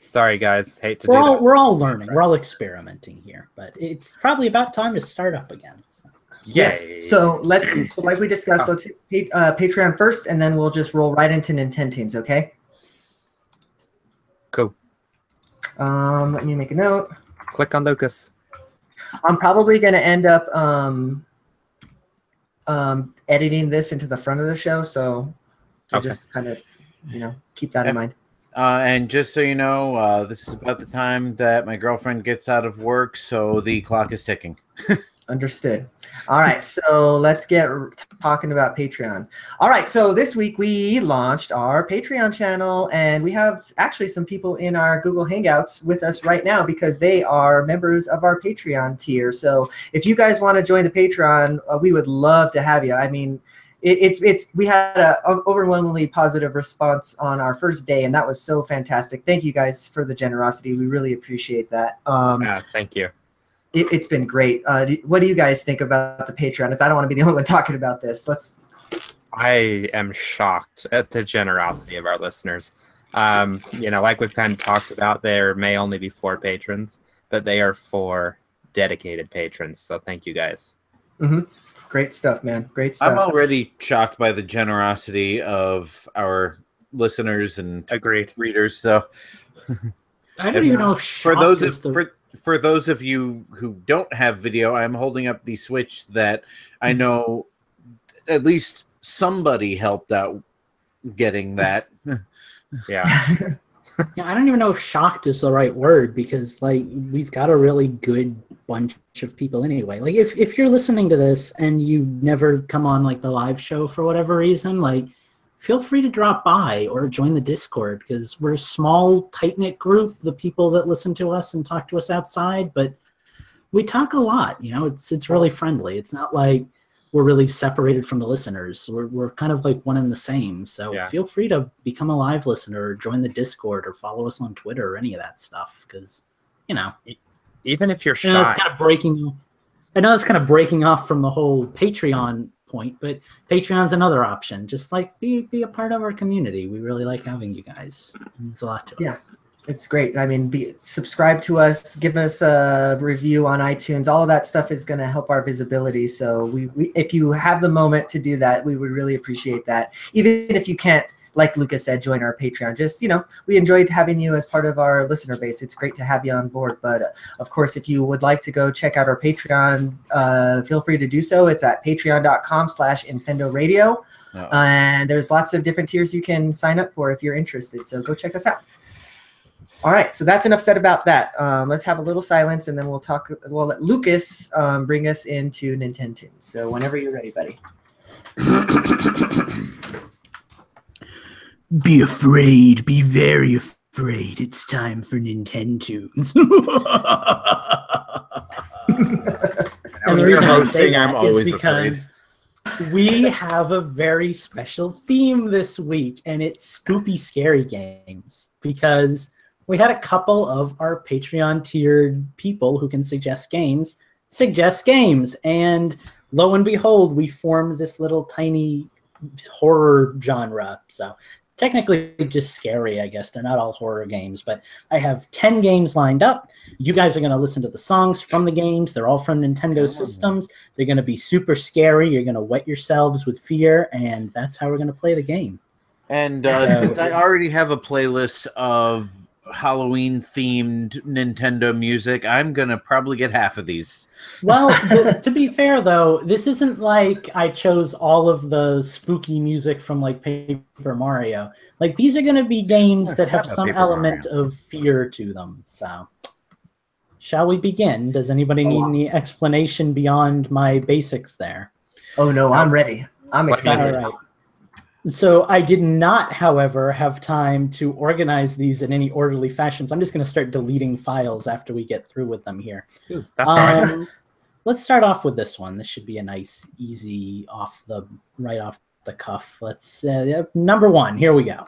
Sorry, guys. Hate to do that. We're all learning. We're all experimenting here, but it's probably about time to start up again. So. Yes. So like we discussed, let's hit Patreon first, and then we'll just roll right into Nintendo Tunes. Okay. Cool. Let me make a note. Click on Lucas. I'm probably going to end up editing this into the front of the show, so just kind of, keep that in mind. And just so you know, this is about the time that my girlfriend gets out of work, so the clock is ticking. Understood. All right, so let's get talking about Patreon. All right, so this week we launched our Patreon channel, and we have actually some people in our Google Hangouts with us right now because they are members of our Patreon tier. So if you guys want to join the Patreon, we would love to have you. I mean, we had an overwhelmingly positive response on our first day, and that was so fantastic. Thank you guys for the generosity. We really appreciate that. Thank you. It's been great. What do you guys think about the Patreon? I don't want to be the only one talking about this. I am shocked at the generosity of our listeners. Like we've kind of talked about, there may only be 4 patrons, but they are 4 dedicated patrons. So thank you guys. Mm-hmm. Great stuff, man. Great stuff. I'm already shocked by the generosity of our listeners and readers. So I don't even know if for those of you who don't have video, I'm holding up the Switch that I know at least somebody helped out getting that. Yeah. Yeah, I don't even know if shocked is the right word because we've got a really good bunch of people anyway. Like if you're listening to this and you never come on the live show for whatever reason, feel free to drop by or join the Discord because we're a small, tight-knit group, the people that listen to us and talk to us outside, but we talk a lot. It's really friendly. It's not like we're really separated from the listeners. We're kind of one and the same. So feel free to become a live listener or join the Discord or follow us on Twitter or any of that stuff because, even if you're shy. It's kind of breaking. I know it's kind of breaking off from the whole Patreon point, but Patreon's another option. Just be a part of our community. We really like having you guys. It means a lot to us. It's great. I mean, subscribe to us, give us a review on iTunes. All of that stuff is going to help our visibility. So if you have the moment to do that, we would really appreciate that. Even if you can't, like Lucas said, join our Patreon. Just, we enjoyed having you as part of our listener base. It's great to have you on board. But of course, if you would like to go check out our Patreon, feel free to do so. It's at patreon.com/Infendo Radio. And there's lots of different tiers you can sign up for if you're interested. So go check us out. All right, so that's enough said about that. Let's have a little silence, and then we'll let Lucas bring us into Nintendo Tunes. So whenever you're ready, buddy. Be afraid. Be very afraid. It's time for Nintendo Tunes. And the reason I say that is because we have a very special theme this week, and it's spooky, scary games. Because we had a couple of our Patreon tiered people who can suggest games, and lo and behold, we formed this little tiny horror genre. So technically just scary, I guess. They're not all horror games, but I have 10 games lined up. You guys are going to listen to the songs from the games. They're all from Nintendo systems. They're going to be super scary. You're going to wet yourselves with fear, and that's how we're going to play the game. And since I already have a playlist of Halloween-themed Nintendo music, I'm going to probably get half of these. Well, to be fair, though, this isn't like I chose all of the spooky music from, Paper Mario. These are going to be games that have some element of fear to them. So, shall we begin? Does anybody need any explanation beyond my basics there? Oh, no, I'm ready. I'm excited. All right. So I did not, however, have time to organize these in any orderly fashion. So I'm just going to start deleting files after we get through with them here. Ooh, that's all right. Let's start off with this one. This should be a nice, easy, right off the cuff. Let's number 1. Here we go.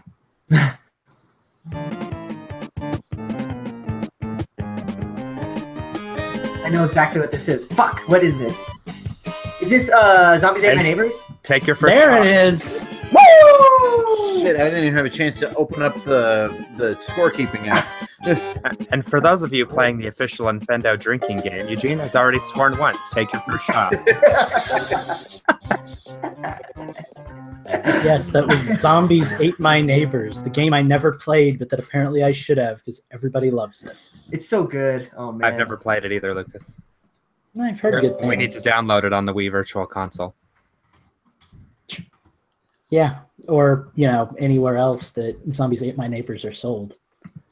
I know exactly what this is. Fuck, what is this? Is this Zombies Ate My Neighbors? Take your first shot. There it is. Woo! Shit, I didn't even have a chance to open up the scorekeeping app. And for those of you playing the official Infendo drinking game, Eugene has already sworn once. Take your first shot. Yes, that was Zombies Ate My Neighbors, the game I never played, but that apparently I should have because everybody loves it. It's so good. Oh, man. I've never played it either, Lucas. I've heard good things. We need to download it on the Wii Virtual Console. Yeah, or, anywhere else that Zombies Ate My Neighbors are sold.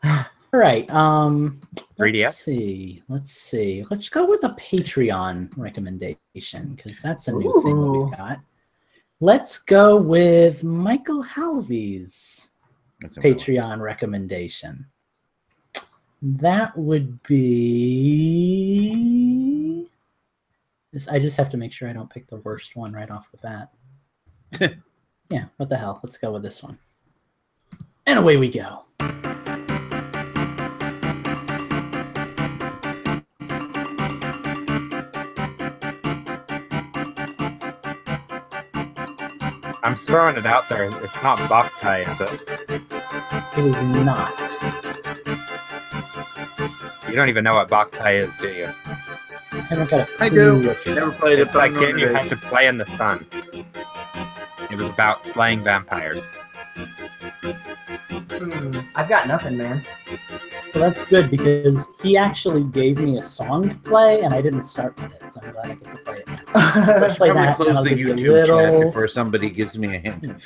All right. 3DS? Let's see. Let's go with a Patreon recommendation because that's a new thing that we've got. Let's go with Michael Halvey's Patreon recommendation. That would be this. I just have to make sure I don't pick the worst one right off the bat. Yeah, what the hell? Let's go with this one. And away we go. I'm throwing it out there. It's not Boktai, is it? It is not. You don't even know what Boktai is, do you? I haven't got a clue. I do. What Never played it. It's that game you had to play in the sun. It was about slaying vampires. I've got nothing, man. Well, that's good because he actually gave me a song to play, and I didn't start with it, so I'm glad I get to play it now. I should play probably that, close the YouTube chat before somebody gives me a hint.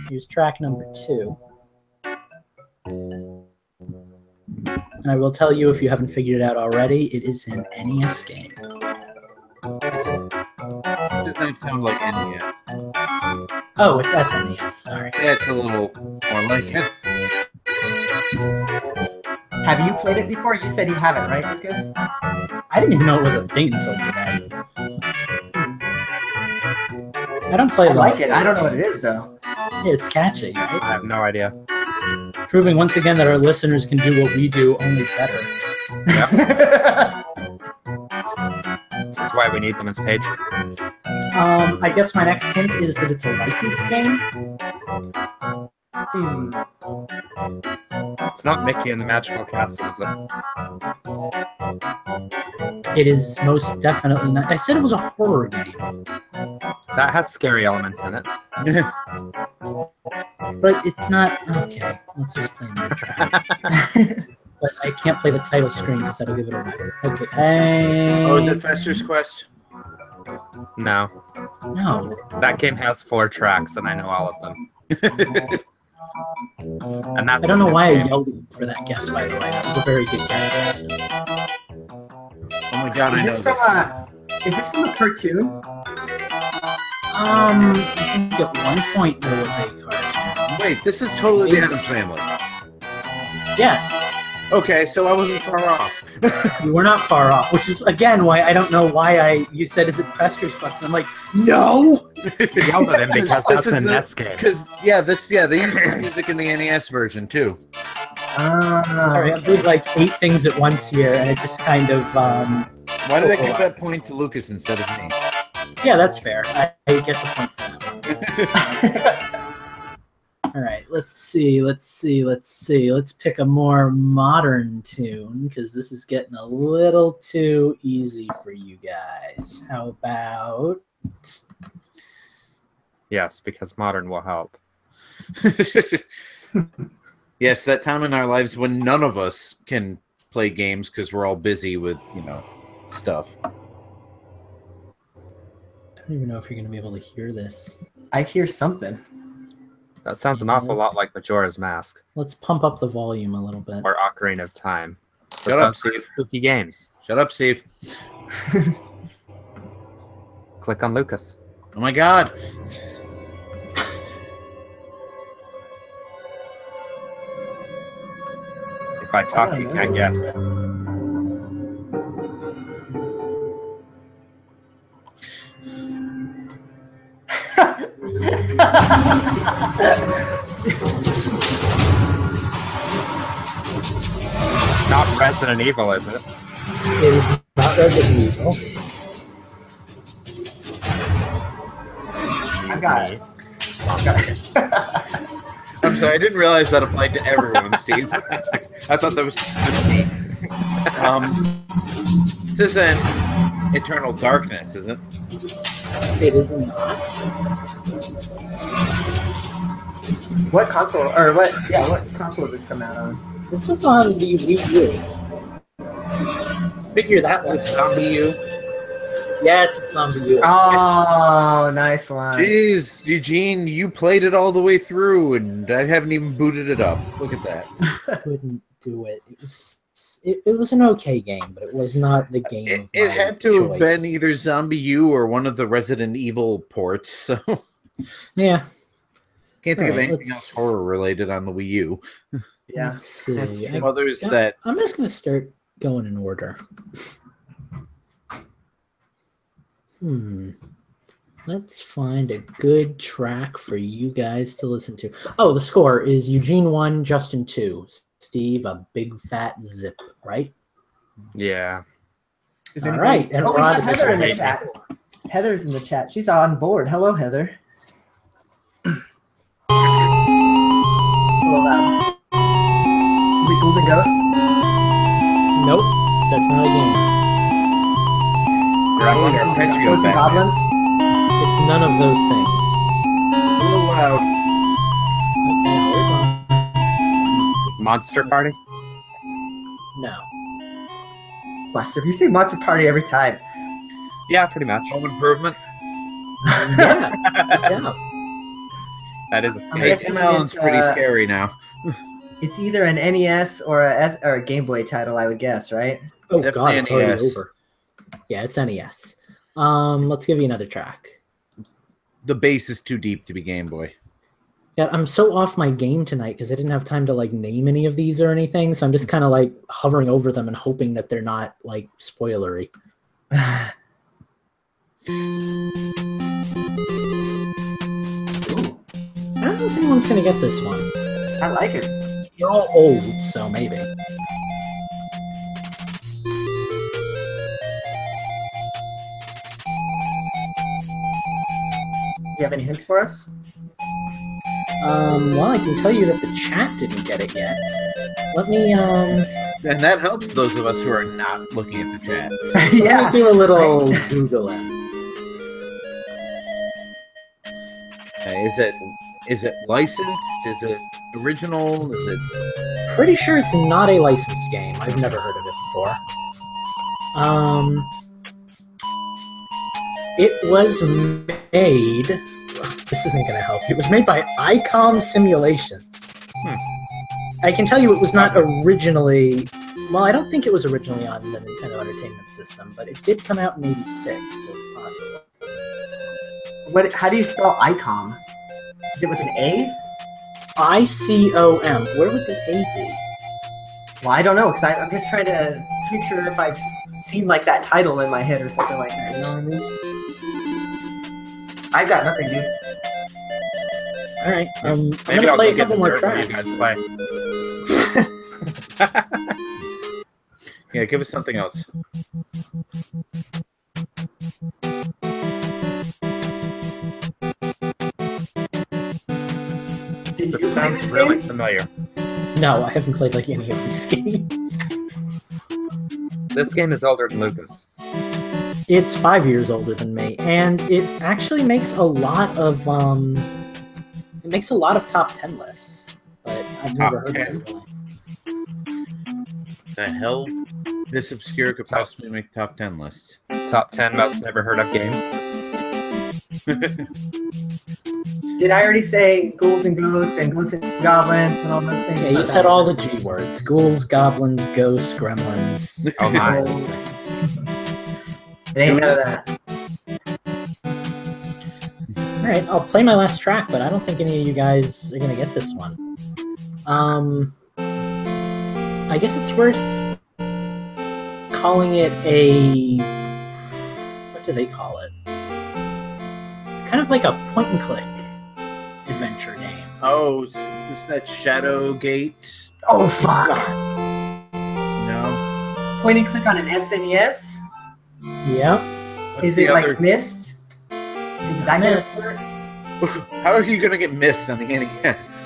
Here's track number 2. And I will tell you, if you haven't figured it out already, it is an NES game. It does not sound like NES. Oh, it's SNES, sorry. Yeah, it's a little more like it. Have you played it before? You said you haven't, right, Lucas? I didn't even know it was a thing until today. I don't play I like it. I don't know what it is, though. It's catchy, right? I have no idea. Proving once again that our listeners can do what we do, only better. Yep. This is why we need them as patrons. I guess my next hint is that it's a licensed game. It's not Mickey and the Magical Castle, is it? It is most definitely not. I said it was a horror game. That has scary elements in it. But it's not. Okay, let's just play another track. But I can't play the title screen because that'll give it away. Okay. Oh, is it Fester's Quest? No. No. That game has 4 tracks, and I know all of them. And that's I don't know why I yelled for that guess, by the way. That was a very good guess. Oh my god, I know this. Is this from a cartoon? I think at one point there was a cartoon. Wait, this is totally the Addams Family. Yes. Okay, so I wasn't far off. You were not far off, which is, again, why I don't know why you said, is it Fester's Quest? And I'm like, no! You yelled at him because that's a NES game. Because, they used this music in the NES version, too. Sorry, I'm doing like 8 things at once here, and it just kind of... Why did I give that point to Lucas instead of me? Yeah, that's fair. I get the point for that. All right, let's see. Let's pick a more modern tune because this is getting a little too easy for you guys. How about... Yes, because modern will help. Yes, that time in our lives when none of us can play games because we're all busy with, stuff. I don't even know if you're going to be able to hear this. I hear something. That sounds an awful lot like Majora's Mask. Let's pump up the volume a little bit. Or Ocarina of Time. Shut up, Steve. Spooky games. Shut up, Steve. Click on Lucas. Oh my god. I talk, you can't guess. Not Resident Evil, is it? It is not Resident Evil. I got it. I'm sorry, I didn't realize that applied to everyone, Steve. I thought that was just me. This isn't Eternal Darkness, is it? It is not. What console, or what, yeah, what console did this come out on? This was on the Wii U. Figure that was Zombie U. Yes, it's on Wii U. Oh, nice one. Jeez, Eugene, you played it all the way through, and I haven't even booted it up. Look at that. Couldn't do it. It was an okay game, but it was not the game. It had to have been either Zombie U or one of the Resident Evil ports. So yeah, can't think of anything else horror related on the Wii U. Yeah, Others that I'm just gonna start going in order. Let's find a good track for you guys to listen to. Oh, the score is Eugene 1, Justin 2. Steve, a big fat zip, right? Yeah. All right. And we have Heather in the chat. Heather's in the chat. She's on board. Hello, Heather. Hello, Ghouls and Ghosts? Nope, that's not a game. Ghosts and Goblins? It's none of those things. a little loud. Okay, hold on. Monster Party? No. Buster, you say Monster Party every time. Yeah, pretty much. Home Improvement. Yeah. Yeah. That is a I'm scary. Hey, guessing Tim Allen's it's, pretty scary now. It's either an NES or a Game Boy title, I would guess, right? Oh Definitely god, it's already NES. over. Yeah, it's NES. Let's give you another track. The bass is too deep to be Game Boy. Yeah, I'm so off my game tonight because I didn't have time to like name any of these or anything, so I'm just kind of like hovering over them and hoping that they're not like spoilery. Ooh. I don't know if anyone's gonna get this one. I like it. You're all old, so maybe. You have any hints for us? Well, I can tell you that the chat didn't get it yet. Let me, And that helps those of us who are not looking at the chat. Yeah. let me do a little Googling. Is it licensed? Is it original? Is it? Pretty sure it's not a licensed game. I've never heard of it before. It was made... This isn't going to help. It was made by ICOM Simulations. I can tell you it was not originally... Well, I don't think it was originally on the Nintendo Entertainment System, but it did come out in '86, so it's possible. How do you spell ICOM? Is it with an A? ICOM. Where would the A be? Well, I don't know, because I'm just trying to picture if I've seen like that title in my head or something like that. You know what I mean? I've got nothing, dude. All right. I'm Maybe gonna I'll play go a get couple more dessert while you tracks. guys play. Yeah, give us something else. Did you This play sounds this really game? familiar. No, I haven't played like any of these games. This game is older than Lucas. It's 5 years older than me, and it actually makes a lot of top 10 lists, but I've never heard of it. Really. The hell? This obscure could possibly make top 10 lists. Top 10 most never heard of games. Did I already say ghouls and ghosts and goblins and all those things? Yeah, you said all the G words: ghouls, goblins, ghosts, gremlins. Oh my. all those things. It ain't none of that. All right, I'll play my last track, but I don't think any of you guys are gonna get this one. I guess it's worth calling it a... What do they call it? Kind of like a point-and-click adventure game. Oh, is that Shadowgate? Oh, fuck. No. Point and click on an SNES? Yeah. Is it like Myst? Is that Myst? How are you gonna get Myst on the NES?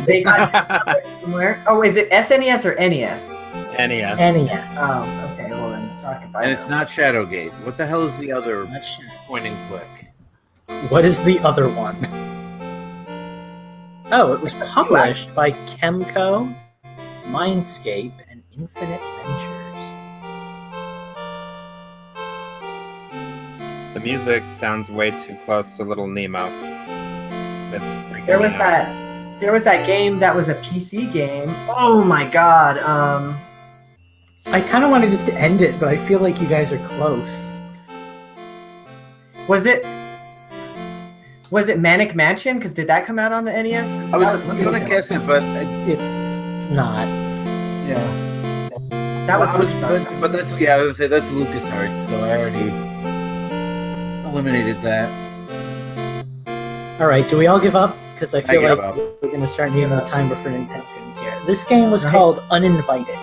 They got it somewhere. Oh, is it SNES or NES? NES. NES. Oh, okay. Well then, fuck if I And know. it's not Shadowgate. What the hell is the other point and click? What is the other one? Oh, it was published by Kemco, Mindscape, and Infinite Ventures. The music sounds way too close to Little Nemo. That's freaking There was me out. there was that game that was a PC game. Oh my god. I kind of wanted just to end it, but I feel like you guys are close. Was it Manic Mansion? Because did that come out on the NES? I was gonna guess it, but It's not. yeah, That was but that's I was gonna say that's LucasArts, so I already eliminated that. All right, do we all give up? Because I feel give like up. we're going to start needing the timer for intentions here. This game was called Uninvited.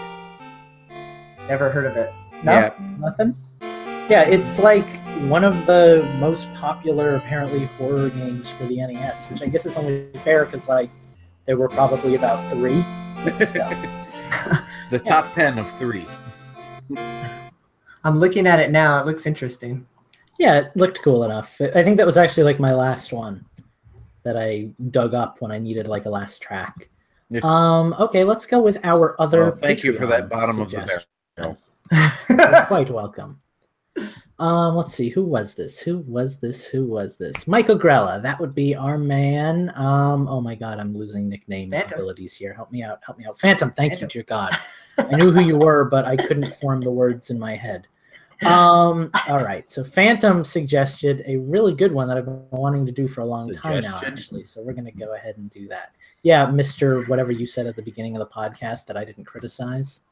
Never heard of it. No? Yeah. Nothing? Yeah, it's like one of the most popular, apparently, horror games for the NES, which I guess is only fair because, like, there were probably about 3. But still. The top 10 of 3. I'm looking at it now. It looks interesting. Yeah, it looked cool enough. I think that was actually like my last one that I dug up when I needed like a last track. Yeah. Okay, let's go with our other. Well, thank you for that Patreon bottom of the suggestion. barrel. You're quite welcome. Let's see. Who was this? Michael Grella. That would be our man. Oh my God, I'm losing nickname Phantom. abilities here. Help me out. Phantom. Thank you, dear God. I knew who you were, but I couldn't form the words in my head. All right. So Phantom suggested a really good one that I've been wanting to do for a long time now, actually. So we're gonna go ahead and do that. Yeah, Mr. Whatever you said at the beginning of the podcast that I didn't criticize.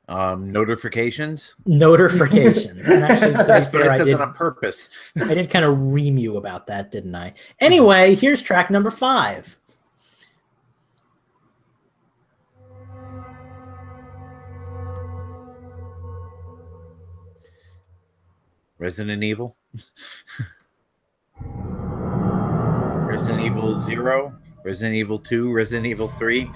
Notifications. And actually, That's what I said that on purpose. I did kind of ream you about that, didn't I? Anyway, here's track number 5. Resident Evil. Resident Evil 0, Resident Evil 2, Resident Evil 3,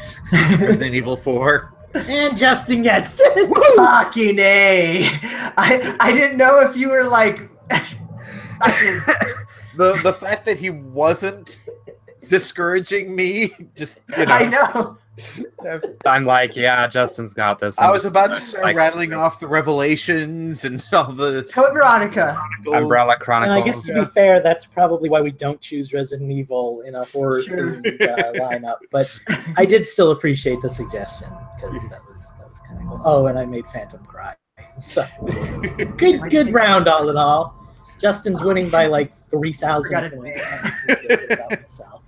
Resident Evil 4. And Justin gets it. Fucking A. I didn't know if you were like... the fact that he wasn't discouraging me, just, you know. I know. I'm like, yeah, Justin's got this. I was about to start rattling off the Revelations and all the Code Veronica. Umbrella Chronicles. And I guess to be fair, that's probably why we don't choose Resident Evil in a horror lineup. But I did still appreciate the suggestion because that was kind of cool. Oh, and I made Phantom cry. So good round all in all. Justin's winning by like 3,000 points. About himself.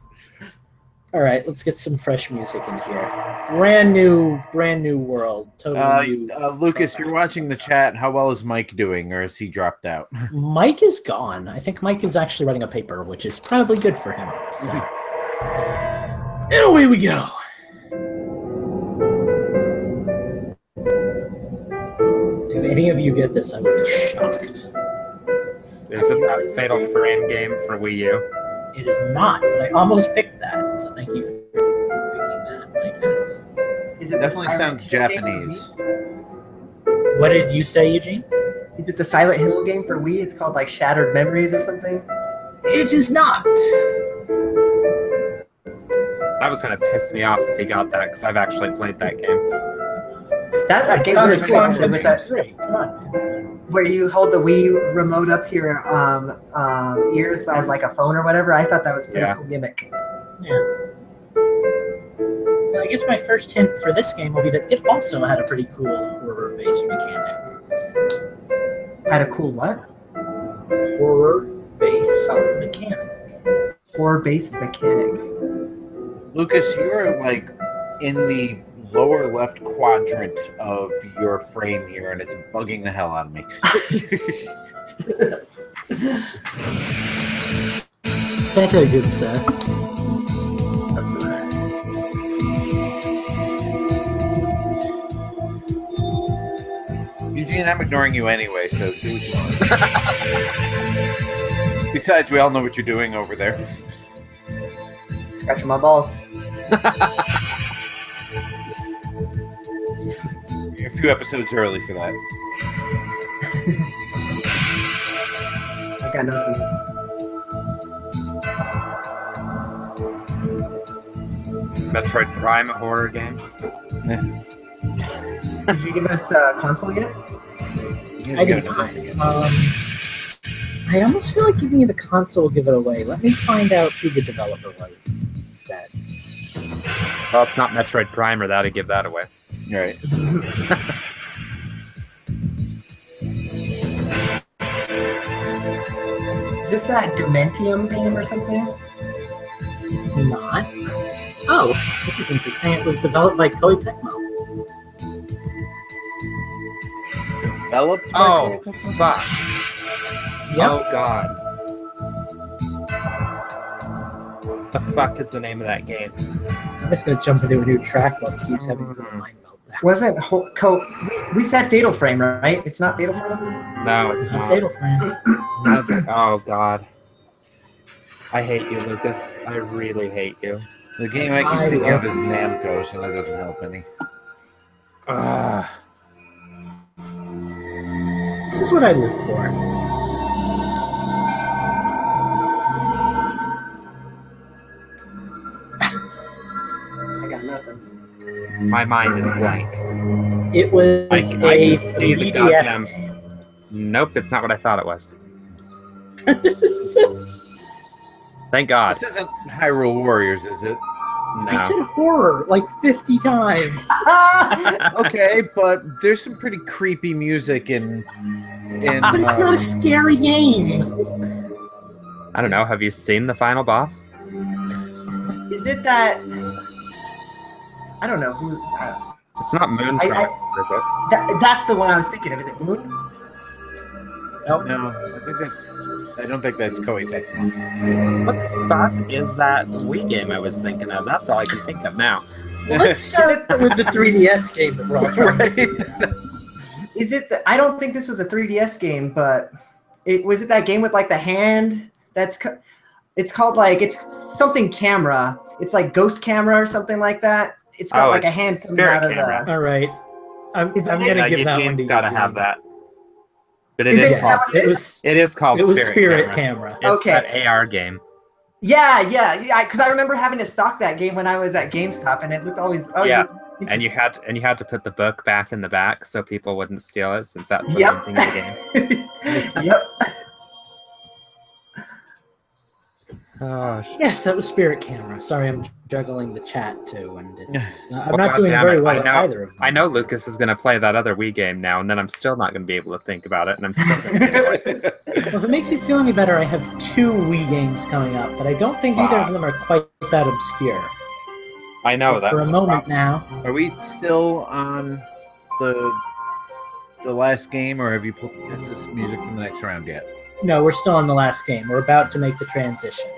All right, let's get some fresh music in here. Brand new world. Totally new. Lucas, you're watching the chat. How well is Mike doing, or has he dropped out? Mike is gone. I think Mike is actually writing a paper, which is probably good for him. So, and away we go. If any of you get this, I would be shocked. Is it that Fatal Frame game for Wii U? It is not, but I almost picked that, so thank you for picking that, I guess. Is it Definitely sounds Japanese. What did you say, Eugene? Is it the Silent Hill game for Wii? It's called like Shattered Memories or something? It is not. That was going to piss me off if he got that, because I've actually played that game. That game's really cool. Actually, with that, Come on, man. where you hold the Wii remote up to your ears as like a phone or whatever. I thought that was a pretty cool gimmick. Yeah. Well, I guess my first hint for this game will be that it also had a pretty cool horror-based mechanic. Had a cool what? Horror-based mechanic. Horror-based mechanic. Lucas, you're like in the lower left quadrant of your frame here, and it's bugging the hell out of me. Better, good sir. Eugene, I'm ignoring you anyway, so do what you want. Besides, we all know what you're doing over there. Scratching my balls. You're a few episodes early for that. I got nothing. Metroid Prime, a horror game. Yeah. Did you give us a console yet? I did not. I almost feel like giving you the console will give it away. Let me find out who the developer was instead. Well, it's not Metroid Prime, or that'd give that away. Right. Is this that Dementium game or something? It's not. Oh, this is interesting. It was developed by Koei Tecmo. Developed? Oh, fuck. Yep. Oh, God. The fuck is the name of that game? I'm just going to jump into a new track while Steve's having his little mind meltdown. Wasn't we said Fatal Frame, right? It's not Fatal Frame? No, it's It's not not. Fatal Frame. Oh, God. I hate you, Lucas. I really hate you. The game I can think of is Namco, so that doesn't help any. This is what I live for. I got nothing. My mind is blank. It was I a can see the 3DS goddamn... game. Nope, it's not what I thought it was. Thank God. This isn't Hyrule Warriors, is it? I No. said horror like 50 times. Okay, but there's some pretty creepy music in But it's not a scary game. I don't know. Have you seen the final boss? Is it that? I don't know who. It's not Moon Chronicle, is it? That's the one I was thinking of. Is it Moon? No, I don't think that's Koei Tecmo. What the fuck is that Wii game I was thinking of? That's all I can think of now. Well, let's start with the 3DS game that we're all trying to do. Is it? I don't think this was a 3DS game, but was it that game with like the hand? It's called like it's something camera. It's like Ghost Camera or something like that. It's got like a hand coming out of Camera. the. All right. I'm Is that going to give that one Eugene's to got to Eugene. have that. But Is it called, that one? it is called It was Spirit, Spirit Camera. Camera. It's Okay. that AR game. Yeah, because I remember having to stock that game when I was at GameStop, and it looked always Yeah. And you had to put the book back in the back so people wouldn't steal it, since that's the main thing in the game. Yep. Oh, shit. Yes, that was Spirit Camera. Sorry, I'm juggling the chat too, and it's I'm Well, not doing goddamn very it. well at either of them. I know Lucas is going to play that other Wii game now, and then I'm still not going to be able to think about it, and I'm still going to it. Well, if it makes you feel any better, I have 2 Wii games coming up, but I don't think either of them are quite that obscure. I know But that's for a the moment problem. now. Are we still on the last game, or have you put is this music from the next round yet? No, we're still on the last game. We're about to make the transition.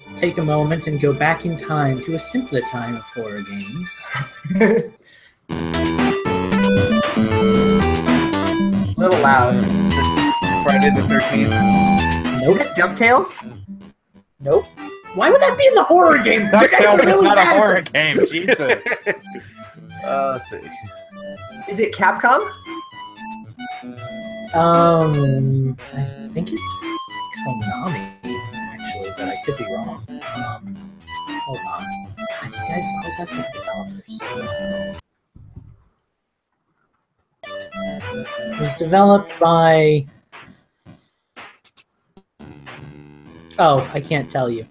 Let's take a moment and go back in time to a simpler time of horror games. A little loud. Friday the 13th. Is this DuckTales? Nope. Why would that be in the horror game? You guys are DuckTales is really not a bad. horror game, Jesus. Let's see. Is it Capcom? I think it's Konami, actually, but I could be wrong. Hold on. You guys always ask me developers. It was developed by... Oh, I can't tell you.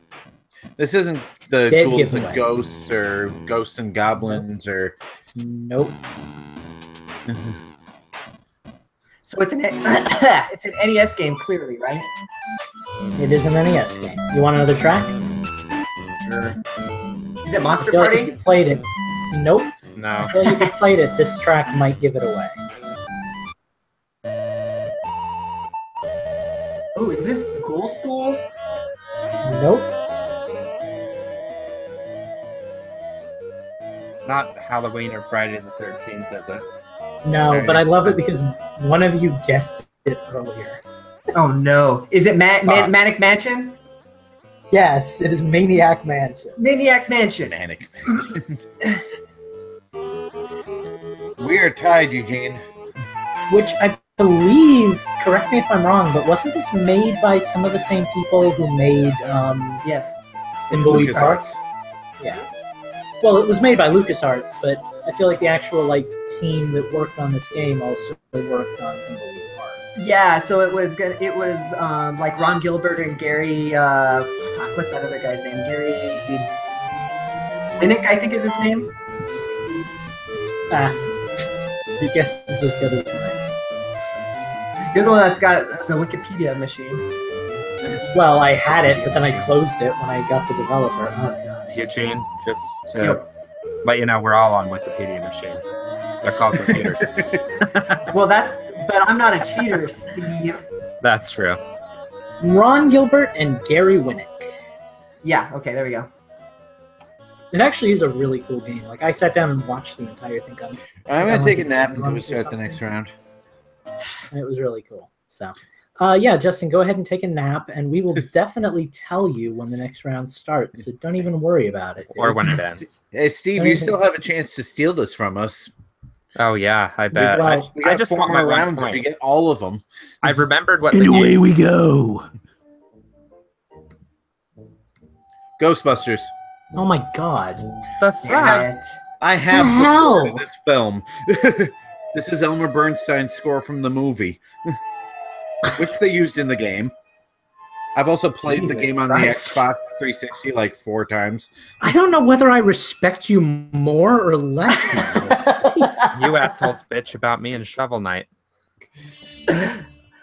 This isn't the Dead Ghouls giveaway. and Ghosts or Ghosts and Goblins or. Nope. So it's an it's an NES game, clearly, right? It is an NES game. You want another track? Sure. Is it I Monster feel like if Party? you played it. Nope. No. I feel like if you played it, this track might give it away. Oh, is this Ghoul School? Nope. Not Halloween or Friday the 13th, is it? No, but I love it because one of you guessed it earlier. Oh no. Is it Manic Mansion? Yes, it is Maniac Mansion. Maniac Mansion. Manic Mansion. We are tied, Eugene. Which I believe, correct me if I'm wrong, but wasn't this made by some of the same people who made Yes. LucasArts? Yeah. Well, it was made by LucasArts, but I feel like the actual team that worked on this game also worked on Thimbleweed Park. Yeah, so it was like Ron Gilbert and Gary what's that other guy's name? Gary Linnick, I think is his name. You guess this is good as mine. You're the one that's got the Wikipedia machine. Well, I had it, but then I closed it when I got the developer. Oh god. Eugene, just to let you know, we're all on Wikipedia machines. They're called computers. Well, but I'm not a cheater, Steve. That's true. Ron Gilbert and Gary Winnick. Yeah, okay, there we go. It actually is a really cool game. Like, I sat down and watched the entire thing. I'm going to take a nap until we start the next round. And it was really cool. So, yeah, Justin, go ahead and take a nap, and we will definitely tell you when the next round starts. So don't even worry about it. Dude. Or when it ends. Hey, Steve, you still have a chance to steal this from us. Oh, yeah, I bet. We got I just 4 want more my rounds point. if you get all of them. I remembered what And away we go. Ghostbusters. Oh my god. The fuck? I have The the hell? score to this film. This is Elmer Bernstein's score from the movie, which they used in the game. I've also played the game on the Xbox 360 like 4 times. I don't know whether I respect you more or less now. You assholes bitch about me and Shovel Knight.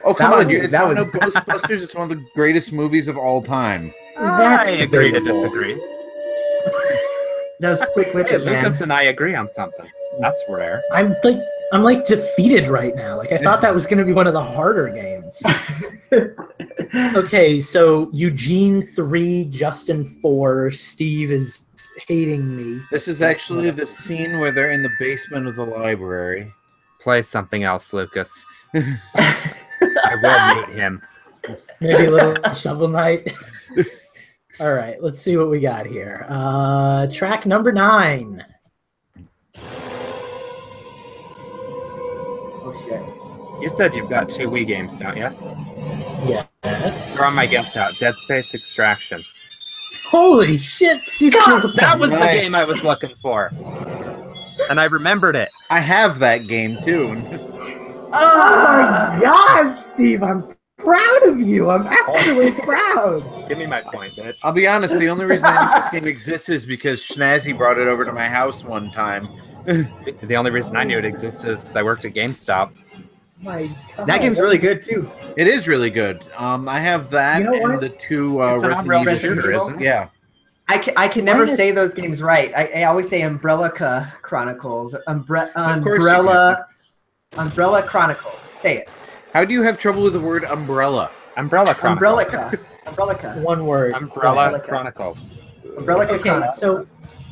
Oh, come on, you guys don't know Ghostbusters? It's one of the greatest movies of all time. I agree to disagree. That was quick-witted, man. Lucas and I agree on something. That's rare. I'm defeated right now. Like, I thought that was going to be one of the harder games. Okay, so Eugene 3, Justin 4, Steve is hating me. This is actually the scene where they're in the basement of the library. Play something else, Lucas. I will meet him. Maybe a little Shovel Knight. All right, let's see what we got here. Track number 9. Oh shit. You said you've got 2 Wii games, don't you? Yes. Throw my guess out. Dead Space Extraction. Holy shit, Steve! That was Nice. the game I was looking for. And I remembered it. I have that game, too. Oh my god, Steve! I'm proud of you. I'm actually proud. Give me my point, bitch. I'll be honest, the only reason I knew this game exists is because Schnazzy brought it over to my house one time. The only reason I knew it existed is because I worked at GameStop. My god. That game's really good too. It is really good. I have that You know and what? the 2 It's an Resident Evil shooter, shooters. isn't it? Yeah. I can never Minus- say those games right. I always say Umbrella Chronicles. Of course you Umbrella Chronicles. Say it. How do you have trouble with the word umbrella? Umbrella Chronicles. Umbrella. One word. Umbrella Umbrella. Chronicles. Umbrella Okay, Chronicles. so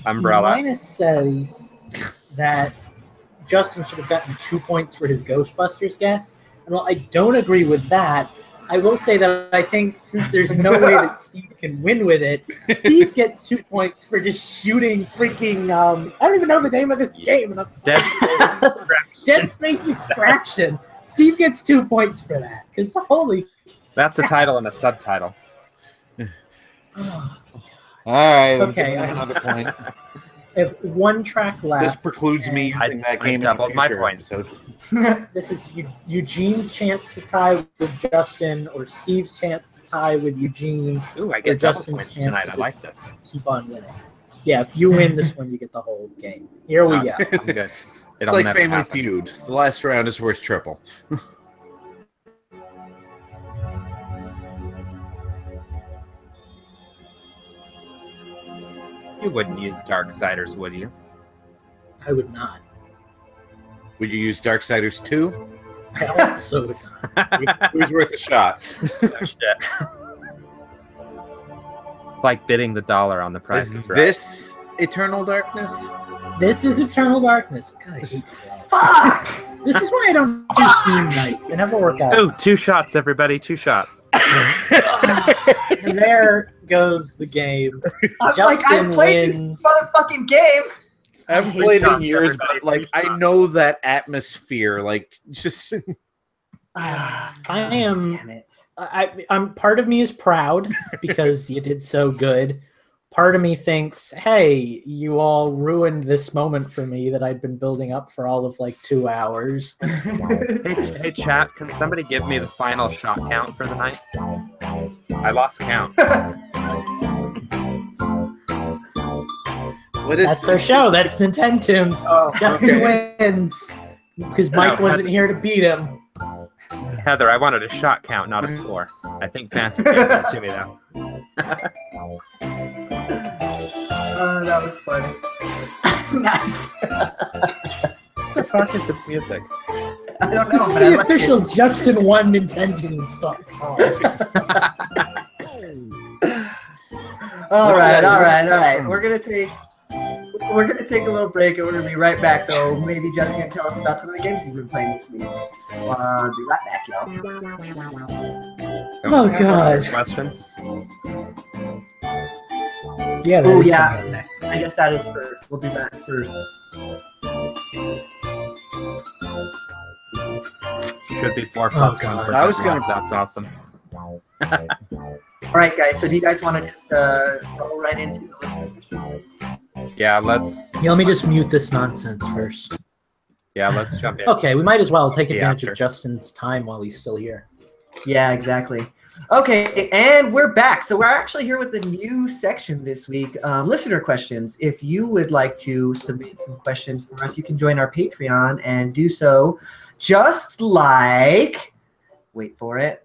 Umbrella. Minus says that Justin should have gotten 2 points for his Ghostbusters guess. And while I don't agree with that, I will say that I think since there's no way that Steve can win with it, Steve gets 2 points for just shooting freaking I don't even know the name of this game. And Dead Space. Dead Space Extraction. Steve gets 2 points for that. Because holy That's a title and a subtitle. All right. Okay, Another point. if one track left. This precludes me using that game in the doubled my future points. episode. This is Eugene's chance to tie with Justin, or Steve's chance to tie with Eugene. Ooh, I or get double Justin's points chance tonight. to I like this. keep on winning. Yeah, if you win this one, you get the whole game. Here we go. I'm good. It's It'll like never Family happen. Feud. The last round is worth triple. You wouldn't use Darksiders, would you? I would not. Would you use Darksiders 2? I also would not. It was worth a shot. It's like bidding the dollar on the price. Is this Eternal Darkness? This is Eternal Darkness. God, I hate Fuck! this is why I don't do Steam nights. They never work out. Oh, 2 shots, everybody. 2 shots. And there goes the game. I'm like, I Justin played wins. this motherfucking game. I haven't played in years, but like I know that atmosphere. Like just I am. Damn it. I'm part of me is proud because you did so good. Part of me thinks, hey, you all ruined this moment for me that I'd been building up for all of like 2 hours. Hey, chat, can somebody give me the final shot count for the night? I lost count. what is That's our show. That's Nintendo's. Oh, Justin wins because Mike wasn't here to beat him. Heather, I wanted a shot count, not a score. I think Phantom gave that to me, though. Oh, that was funny. Nice. What the fuck is this music? I don't know. This is but I the like official Justin won Nintendo song. All right. We're gonna take a little break, and we're gonna be right back. So maybe Justin can tell us about some of the games he's been playing this week. Be right back, y'all. Oh, God. Questions? Yeah. Oh yeah. I guess that is first. We'll do that first. Should be 4 plus 1 for I was this gonna- one. That's awesome. All right, guys. So do you guys want to just roll right into the listener questions? Yeah, let's Let me just mute this nonsense first. jump in. Okay, we might as well take Yeah, advantage sure. of Justin's time while he's still here. Yeah, exactly. Okay, and we're back. So we're actually here with a new section this week, listener questions. If you would like to submit some questions for us, you can join our Patreon and do so just like, wait for it,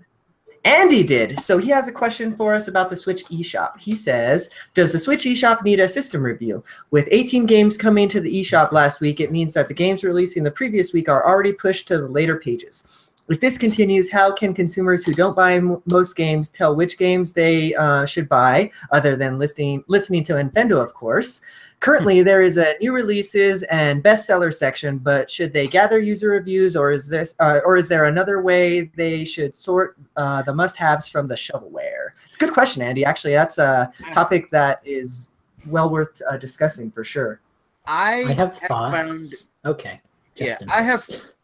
Andy did. So he has a question for us about the Switch eShop. He says, does the Switch eShop need a system review? With 18 games coming to the eShop last week, it means that the games releasing the previous week are already pushed to the later pages. If this continues, how can consumers who don't buy most games tell which games they should buy, other than listening to Infendo, of course? Currently, there is a new releases and bestseller section, but should they gather user reviews, or is there another way they should sort the must-haves from the shovelware? It's a good question, Andy. Actually, that's a topic that is well worth discussing for sure. I have thoughts. Okay, Justin. Yeah,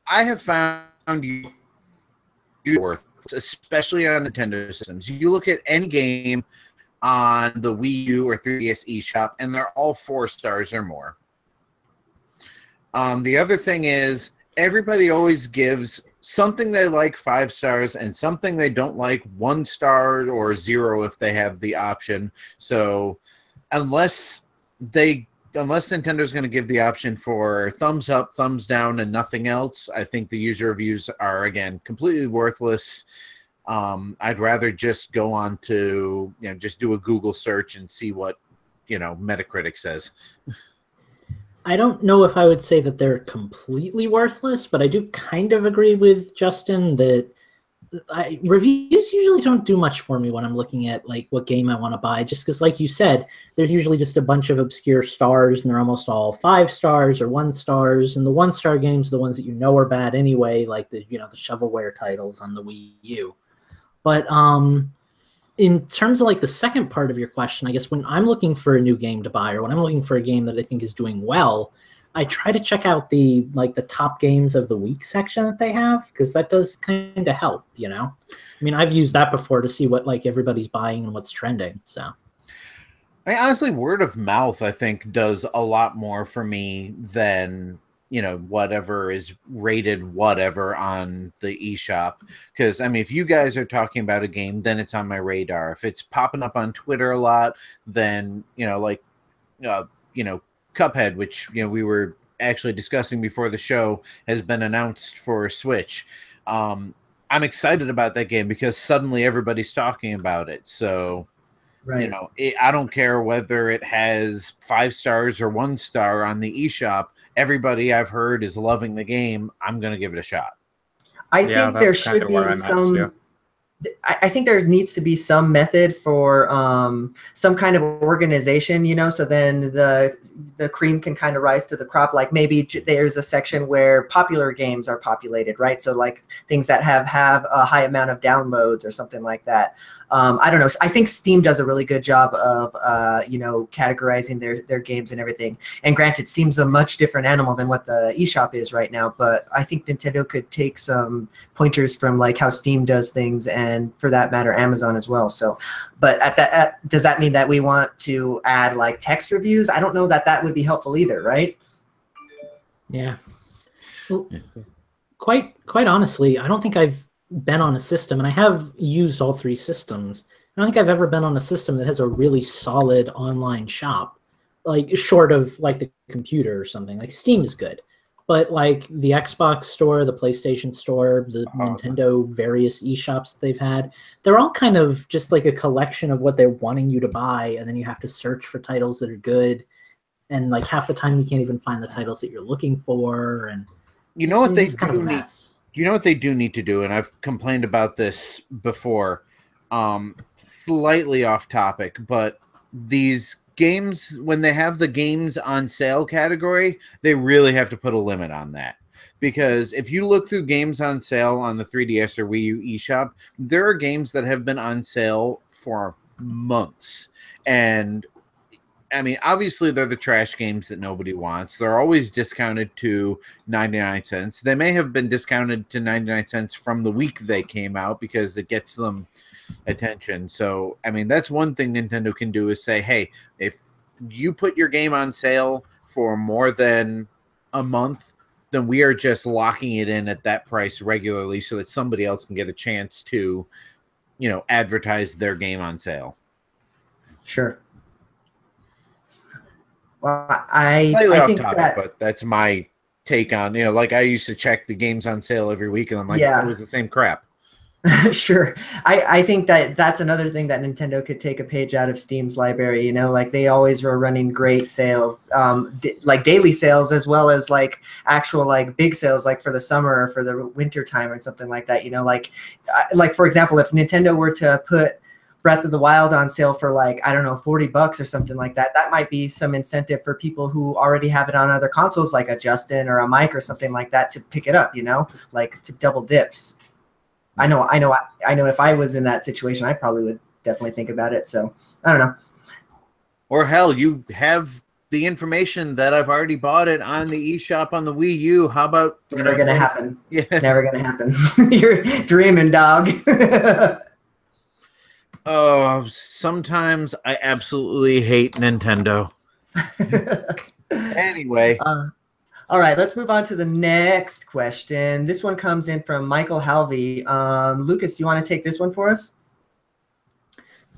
I have found you worth, especially on Nintendo systems. You look at any game on the Wii U or 3DS eShop, and they're all 4 stars or more. The other thing is, everybody always gives something they like 5 stars and something they don't like 1 star or 0 if they have the option. So unless Nintendo's going to give the option for thumbs up, thumbs down, and nothing else, I think the user reviews are, again, completely worthless. I'd rather just go on to, just do a Google search and see what, Metacritic says. I don't know if I would say that they're completely worthless, but I do kind of agree with Justin that reviews usually don't do much for me when I'm looking at like what game I want to buy, just because, like you said, there's usually just a bunch of obscure stars, and they're almost all 5 stars or 1 stars, and the 1-star games are the ones that are bad anyway, like the the shovelware titles on the Wii U. But in terms of like the second part of your question, I guess when I'm looking for a new game to buy, or when I'm looking for a game that I think is doing well, I try to check out the top games of the week section that they have, because that does kind of help, I mean, I've used that before to see what like everybody's buying and what's trending. So I mean, honestly, word of mouth, I think, does a lot more for me than whatever is rated whatever on the eShop. Because, I mean, if you guys are talking about a game, then it's on my radar. If it's popping up on Twitter a lot, then, Cuphead, which, we were actually discussing before the show, has been announced for Switch. I'm excited about that game because suddenly everybody's talking about it. So, right. I don't care whether it has 5 stars or 1 star on the eShop. everybody I've heard is loving the game, I'm going to give it a shot. I think there should be some. I think there needs to be some method for some kind of organization, you know, so then the cream can kind of rise to the crop. Like maybe there's a section where popular games are populated, right? So like things that have a high amount of downloads or something like that. I don't know. I think Steam does a really good job of, you know, categorizing their games and everything. And granted, Steam's a much different animal than what the eShop is right now. But I think Nintendo could take some pointers from like how Steam does things, and for that matter, Amazon as well. So, but does that mean that we want to add like text reviews? I don't know that would be helpful either, right? Yeah. Well, quite honestly, I don't think I've been on a system, and I have used all 3 systems. I don't think I've ever been on a system that has a really solid online shop, like short of like the computer or something. Like Steam is good, but like the Xbox store, the PlayStation store, the Nintendo various eShops they've had, they're all kind of just like a collection of what they're wanting you to buy, and then you have to search for titles that are good, and like half the time you can't even find the titles that you're looking for. And you know what they do need? You know what they do need to do, and I've complained about this before, slightly off topic, but these games, when they have the games on sale category, they really have to put a limit on that. Because if you look through games on sale on the 3DS or Wii U eShop, there are games that have been on sale for months. And I mean, obviously, they're the trash games that nobody wants. They're always discounted to 99 cents. They may have been discounted to 99 cents from the week they came out because it gets them attention. So, I mean, that's one thing Nintendo can do is say, hey, if you put your game on sale for more than a month, then we are just locking it in at that price regularly so that somebody else can get a chance to, you know, advertise their game on sale. Sure. Well, I think off topic, but that's my take on, you know, like I used to check the games on sale every week, and I'm like, yeah, it was the same crap. Sure. I think that's another thing that Nintendo could take a page out of Steam's library, you know, like they always were running great sales, like daily sales, as well as like actual like big sales, like for the summer or for the winter time or something like that, you know, like for example, if Nintendo were to put Breath of the Wild on sale for like, I don't know, $40 or something like that, that might be some incentive for people who already have it on other consoles, like a Justin or a Mike or something like that, to pick it up, you know, like to double dips. I know if I was in that situation, I probably would definitely think about it. So I don't know. Or hell, you have the information that I've already bought it on the eShop on the Wii U. How about never gonna happen? Yeah, never gonna happen. You're dreaming, dog. Oh, sometimes I absolutely hate Nintendo. Anyway. All right, let's move on to the next question. This one comes in from Michael Halvey. Lucas, do you want to take this one for us?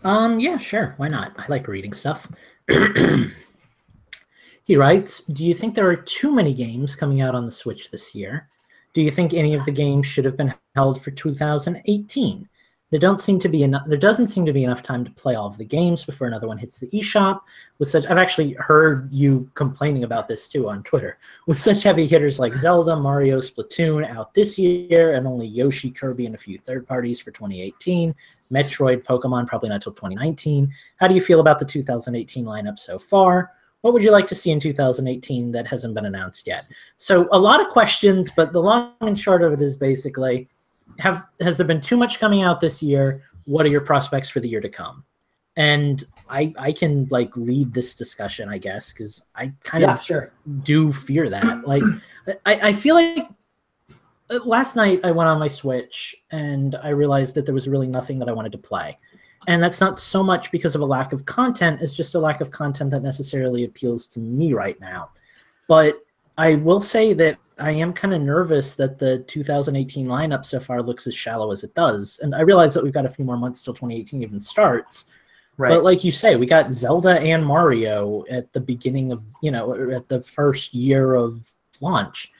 Yeah, sure. Why not? I like reading stuff. He writes, do you think there are too many games coming out on the Switch this year? Do you think any of the games should have been held for 2018? There doesn't seem to be enough time to play all of the games before another one hits the eShop. I've actually heard you complaining about this too on Twitter. With such heavy hitters like Zelda, Mario, Splatoon out this year, and only Yoshi, Kirby, and a few third parties for 2018, Metroid, Pokemon probably not till 2019. How do you feel about the 2018 lineup so far? What would you like to see in 2018 that hasn't been announced yet? So a lot of questions, but the long and short of it is basically, has there been too much coming out this year? What are your prospects for the year to come? And I can like lead this discussion, I guess, because I kind of do fear that. Like I feel like last night I went on my Switch and I realized that there was really nothing that I wanted to play. And that's not so much because of a lack of content, it's just a lack of content that necessarily appeals to me right now. But I will say that I am kind of nervous that the 2018 lineup so far looks as shallow as it does. And I realize that we've got a few more months till 2018 even starts. Right. But like you say, we got Zelda and Mario at the beginning of, at the first year of launch.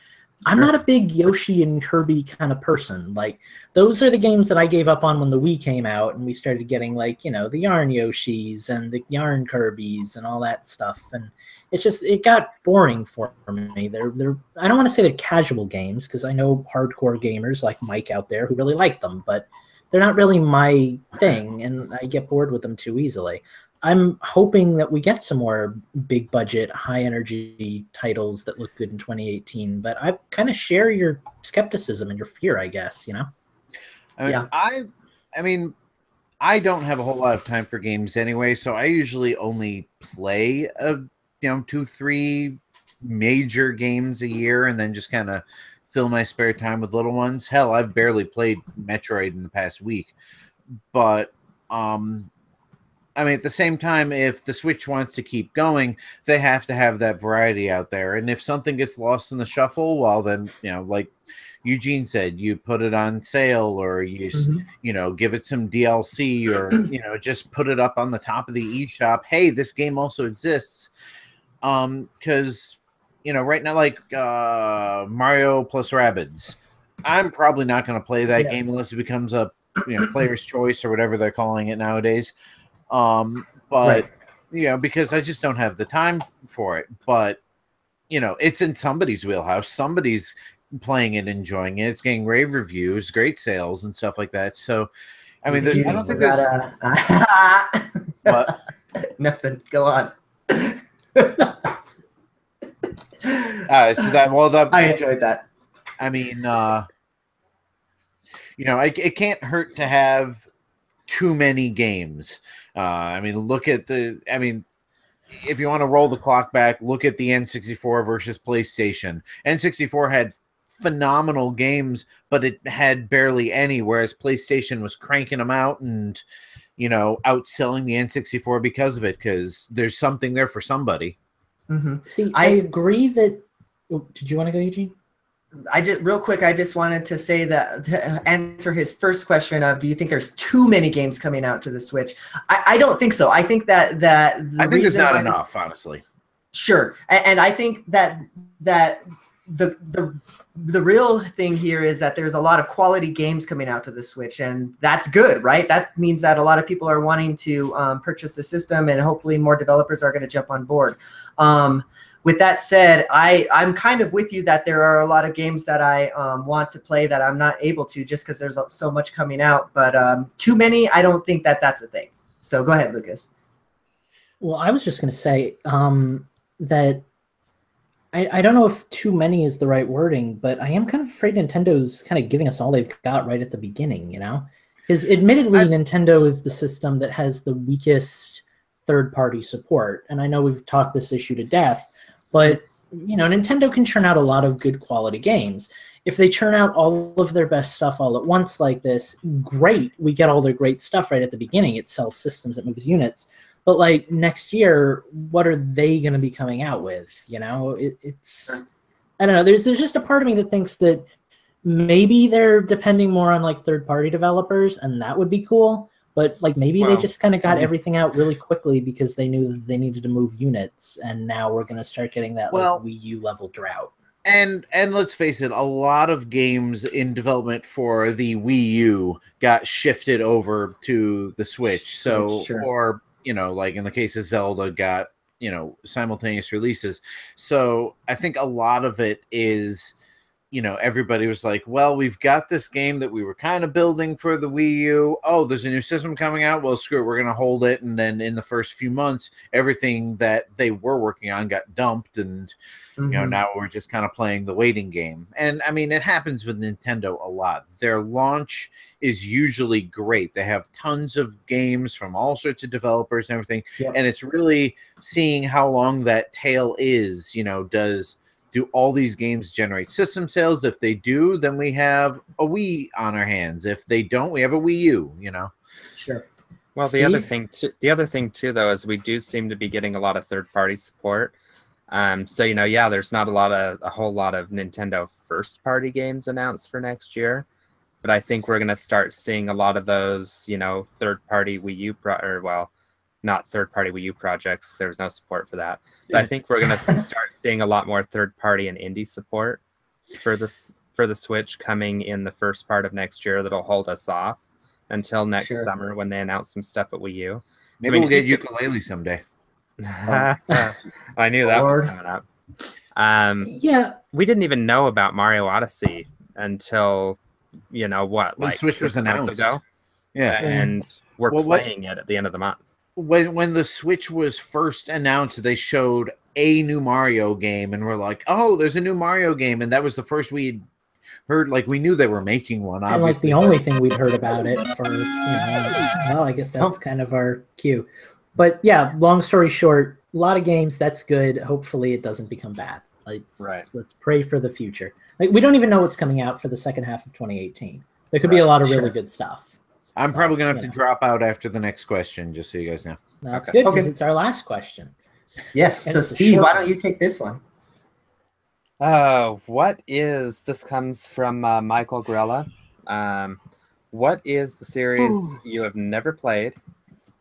I'm not a big Yoshi and Kirby kind of person. Like, those are the games that I gave up on when the Wii came out, and we started getting, like, you know, the Yarn Yoshis and the Yarn Kirbys and all that stuff. And it's just, it got boring for me. They're I don't want to say they're casual games, because I know hardcore gamers like Mike out there who really like them, but they're not really my thing, and I get bored with them too easily. I'm hoping that we get some more big budget, high energy titles that look good in 2018. But I kind of share your skepticism and your fear, I guess. You know. I mean, I don't have a whole lot of time for games anyway, so I usually only play 2-3 major games a year, and then just kind of fill my spare time with little ones. Hell, I've barely played Metroid in the past week, but I mean, at the same time, if the Switch wants to keep going, they have to have that variety out there. And if something gets lost in the shuffle, well, then, like Eugene said, you put it on sale, or you give it some DLC, or, just put it up on the top of the eShop. Hey, this game also exists. Because, right now, like Mario plus Rabbids, I'm probably not going to play that game unless it becomes a player's choice or whatever they're calling it nowadays. But because I just don't have the time for it. But it's in somebody's wheelhouse. Somebody's playing it, enjoying it. It's getting rave reviews, great sales, and stuff like that. So, I mean, I don't think there's what? Nothing. Go on. I enjoyed that. I mean, it can't hurt to have too many games. I mean, if you want to roll the clock back, look at the N64 versus PlayStation. N64 had phenomenal games, but it had barely any, whereas PlayStation was cranking them out and, outselling the N64 because of it, because there's something there for somebody. Mm-hmm. See, I agree that... Oh, did you want to go, Eugene? I just wanted to say that, to answer his first question of, do you think there's too many games coming out to the Switch? I don't think so. I think that I think there's not enough, honestly. Sure, and I think that the real thing here is that there's a lot of quality games coming out to the Switch, and that's good, right? That means that a lot of people are wanting to purchase the system, and hopefully more developers are going to jump on board. With that said, I'm kind of with you that there are a lot of games that I want to play that I'm not able to, just because there's so much coming out. But too many, I don't think that that's a thing. So go ahead, Lucas. Well, I was just going to say that I don't know if too many is the right wording, but I am kind of afraid Nintendo's kind of giving us all they've got right at the beginning, Because admittedly, Nintendo is the system that has the weakest third-party support. And I know we've talked this issue to death, but, Nintendo can churn out a lot of good quality games. If they churn out all of their best stuff all at once like this, great. We get all their great stuff right at the beginning. It sells systems, it moves units. But, like, next year, what are they going to be coming out with? It's I don't know. There's just a part of me that thinks that maybe they're depending more on, like, third-party developers, and that would be cool. But, like, maybe they just kind of got everything out really quickly because they knew that they needed to move units, and now we're going to start getting that Wii U level drought. And let's face it, a lot of games in development for the Wii U got shifted over to the Switch. So, or, like in the case of Zelda, got, simultaneous releases. So I think a lot of it is... everybody was like, well, we've got this game that we were kind of building for the Wii U. Oh, there's a new system coming out. Well, screw it. We're going to hold it. And then in the first few months, everything that they were working on got dumped. And, now we're just kind of playing the waiting game. And, I mean, it happens with Nintendo a lot. Their launch is usually great. They have tons of games from all sorts of developers and everything. Yeah. And it's really seeing how long that tail is, do all these games generate system sales? If they do, then we have a Wii on our hands. If they don't, we have a Wii U, Sure. Well, Steve? the other thing too, though, is we do seem to be getting a lot of third-party support. So, there's not a whole lot of Nintendo first-party games announced for next year. But I think we're going to start seeing a lot of those, third-party Wii U, not third-party Wii U projects. There's no support for that. But I think we're going to start seeing a lot more third-party and indie support. for the Switch coming in the first part of next year that'll hold us off until next summer when they announce some stuff at Wii U. Maybe we'll get ukulele someday. I knew that was coming up. Yeah, we didn't even know about Mario Odyssey until the Switch was 6 months announced ago. Yeah, and we're playing it at the end of the month. When the Switch was first announced, they showed a new Mario game, and we're like, "Oh, there's a new Mario game," and that was the first we'd heard. Like, we knew they were making one, obviously. And like the only thing we'd heard about it for, well, I guess that's kind of our cue. But yeah, long story short, a lot of games. That's good. Hopefully, it doesn't become bad. Let's pray for the future. Like, we don't even know what's coming out for the second half of 2018. There could be a lot of really good stuff. I'm probably going to have to drop out after the next question, just so you guys know. That's good, because it's our last question. Yes, so Steve, why don't you take this one? This comes from Michael Grella. What is the series you have never played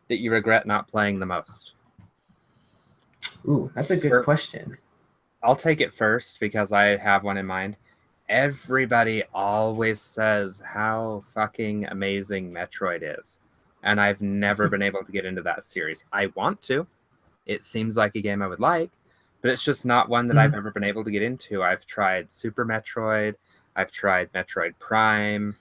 that you regret not playing the most? Ooh, that's a good question. I'll take it first because I have one in mind. Everybody always says how fucking amazing Metroid is, and I've never been able to get into that series. I want to. It seems like a game I would like, but it's just not one that I've ever been able to get into. I've tried Super Metroid. I've tried Metroid Prime.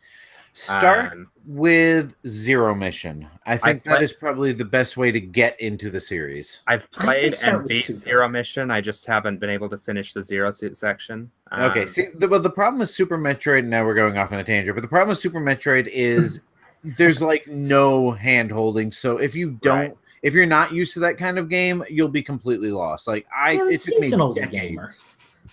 Start with Zero Mission. I think that is probably the best way to get into the series. I've played and beat Zero Mission. I just haven't been able to finish the Zero Suit section. Okay, see, the problem with Super Metroid, now we're going off on a tangent, but the problem with Super Metroid is there's like no hand holding. So if you don't, if you're not used to that kind of game, you'll be completely lost. Like it took me decades.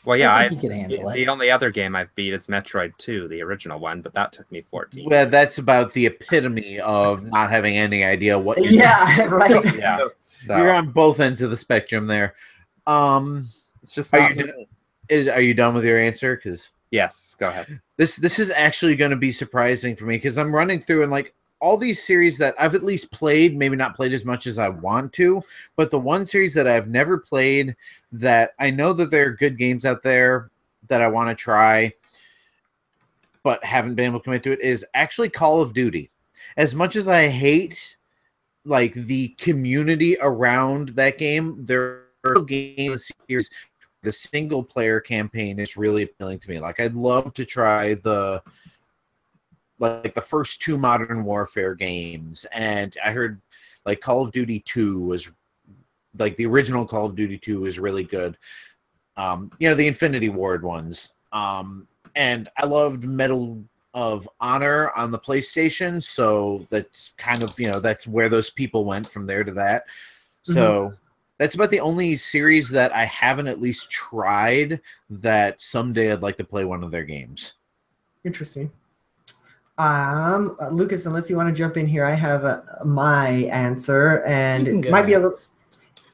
Well, yeah, I think he can handle it. The only other game I've beat is Metroid 2, the original one, but that took me 14. Well, that's about the epitome of not having any idea what you're doing. Right. Yeah, so you're on both ends of the spectrum there. It's just are you done with your answer? Because yes, go ahead. This is actually going to be surprising for me because I'm running through and like all these series that I've at least played, maybe not played as much as I want to, but the one series that I've never played that I know that there are good games out there that I want to try, but haven't been able to commit to it is actually Call of Duty. As much as I hate like the community around that game, there are games series. The single player campaign is really appealing to me. Like I'd love to try the first two Modern Warfare games, and I heard like Call of Duty 2 was like the original Call of Duty 2 was really good. The Infinity Ward ones. And I loved Medal of Honor on the PlayStation, so that's kind of, that's where those people went from there to that. So that's about the only series that I haven't at least tried that someday I'd like to play one of their games. Interesting. Lucas, unless you want to jump in here, I have my answer, and it might be a little,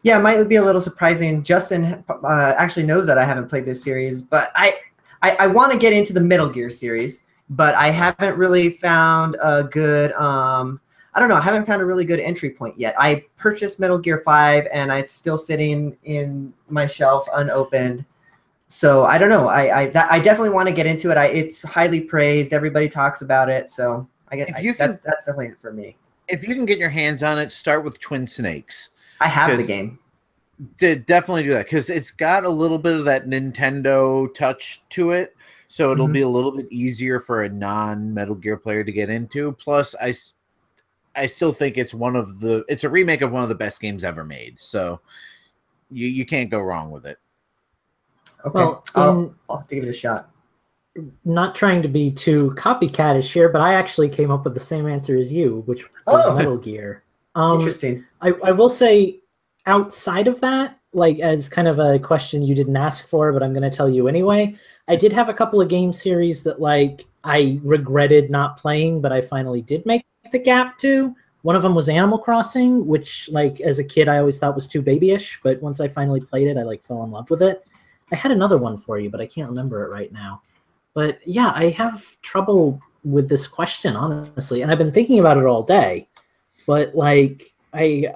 it might be a little surprising. Justin actually knows that I haven't played this series, but I want to get into the Metal Gear series, but I haven't really found a good, I don't know, I haven't found a really good entry point yet. I purchased Metal Gear 5, and it's still sitting in my shelf unopened. So I don't know. I definitely want to get into it. It's highly praised. Everybody talks about it. So I guess that's definitely it for me. If you can get your hands on it, start with Twin Snakes. I have the game. Definitely do that because it's got a little bit of that Nintendo touch to it. So it'll be a little bit easier for a non-Metal Gear player to get into. Plus, I still think it's a remake of one of the best games ever made. So you can't go wrong with it. Okay, well, I'll have to give it a shot. Not trying to be too copycatish here, but I actually came up with the same answer as you, which was Metal Gear. Interesting. I will say, outside of that, like as kind of a question you didn't ask for, but I'm going to tell you anyway, I did have a couple of game series that like I regretted not playing, but I finally did make the gap to. One of them was Animal Crossing, which like as a kid I always thought was too babyish, but once I finally played it, I like fell in love with it. I had another one for you, but I can't remember it right now. But yeah, I have trouble with this question, honestly. And I've been thinking about it all day. But like, I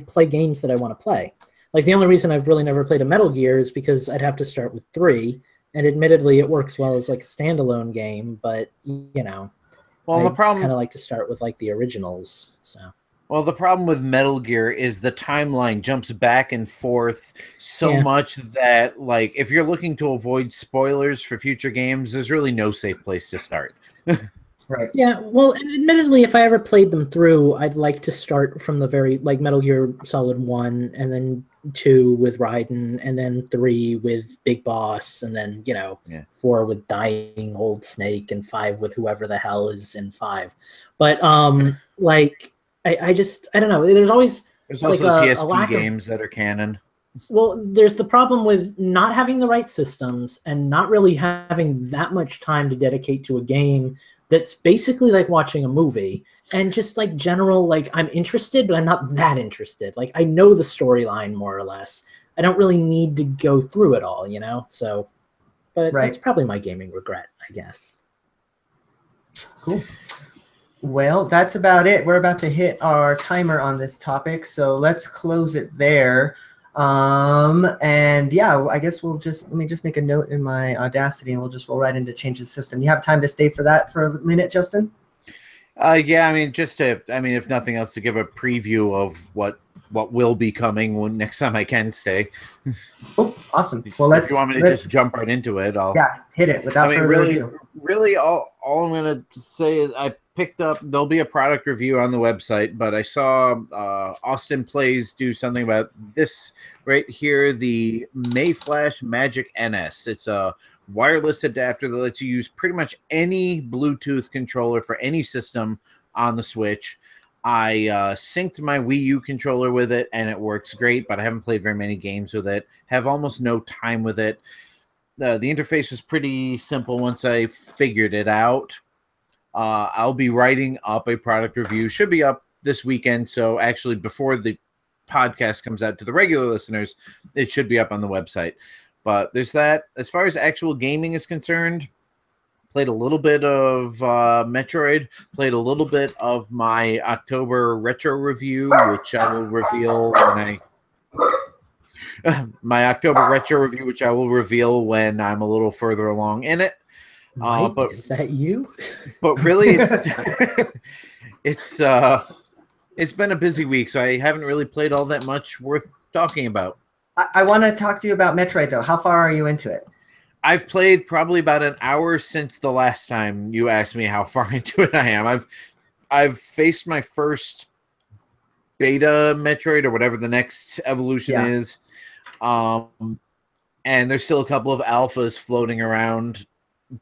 play games that I want to play. Like the only reason I've really never played a Metal Gear is because I'd have to start with 3. And admittedly, it works well as like a standalone game, but you know, well, the problem kind of like to start with like the originals. So. Well, the problem with Metal Gear is the timeline jumps back and forth so much that, like, if you're looking to avoid spoilers for future games, there's really no safe place to start. Right. Yeah, well, and admittedly, if I ever played them through, I'd like to start from the very, like, Metal Gear Solid 1, and then 2 with Raiden, and then 3 with Big Boss, and then, you know, 4 with Dying Old Snake, and 5 with whoever the hell is in 5. But, like, I don't know. There's also like PSP games that are canon. Well, there's the problem with not having the right systems and not really having that much time to dedicate to a game that's basically like watching a movie, and just like general, like, I'm interested, but I'm not that interested. Like, I know the storyline more or less. I don't really need to go through it all, you know? So, but that's probably my gaming regret, I guess. Cool. Well, that's about it. We're about to hit our timer on this topic, so let's close it there. And yeah, I guess let me just make a note in my Audacity, and we'll just roll right into change the system. You have time to stay for that for a minute, Justin? Yeah, I mean, if nothing else, to give a preview of what will be coming when next time I can stay. Oh, awesome. Well, if you want me to just jump right into it, I'll hit it without further ado. Really, all I'm gonna say is I picked up. There'll be a product review on the website, but I saw Austin Plays do something about this right here, the Mayflash Magic NS. It's a wireless adapter that lets you use pretty much any Bluetooth controller for any system on the Switch. I synced my Wii U controller with it, and it works great, but I haven't played very many games with it. Have almost no time with it. The interface was pretty simple once I figured it out. I'll be writing up a product review. Should be up this weekend, so actually before the podcast comes out to the regular listeners, it should be up on the website. But there's that. As far as actual gaming is concerned, played a little bit of Metroid, played a little bit of my October retro review, which I will reveal when my October retro review, which I will reveal when I'm a little further along in it. Mike, but is that you? But really, it's been a busy week, so I haven't really played all that much worth talking about. I want to talk to you about Metroid, though. How far are you into it? I've played probably about an hour since the last time you asked me how far into it I am. I've faced my first beta Metroid, or whatever the next evolution is. And there's still a couple of alphas floating around,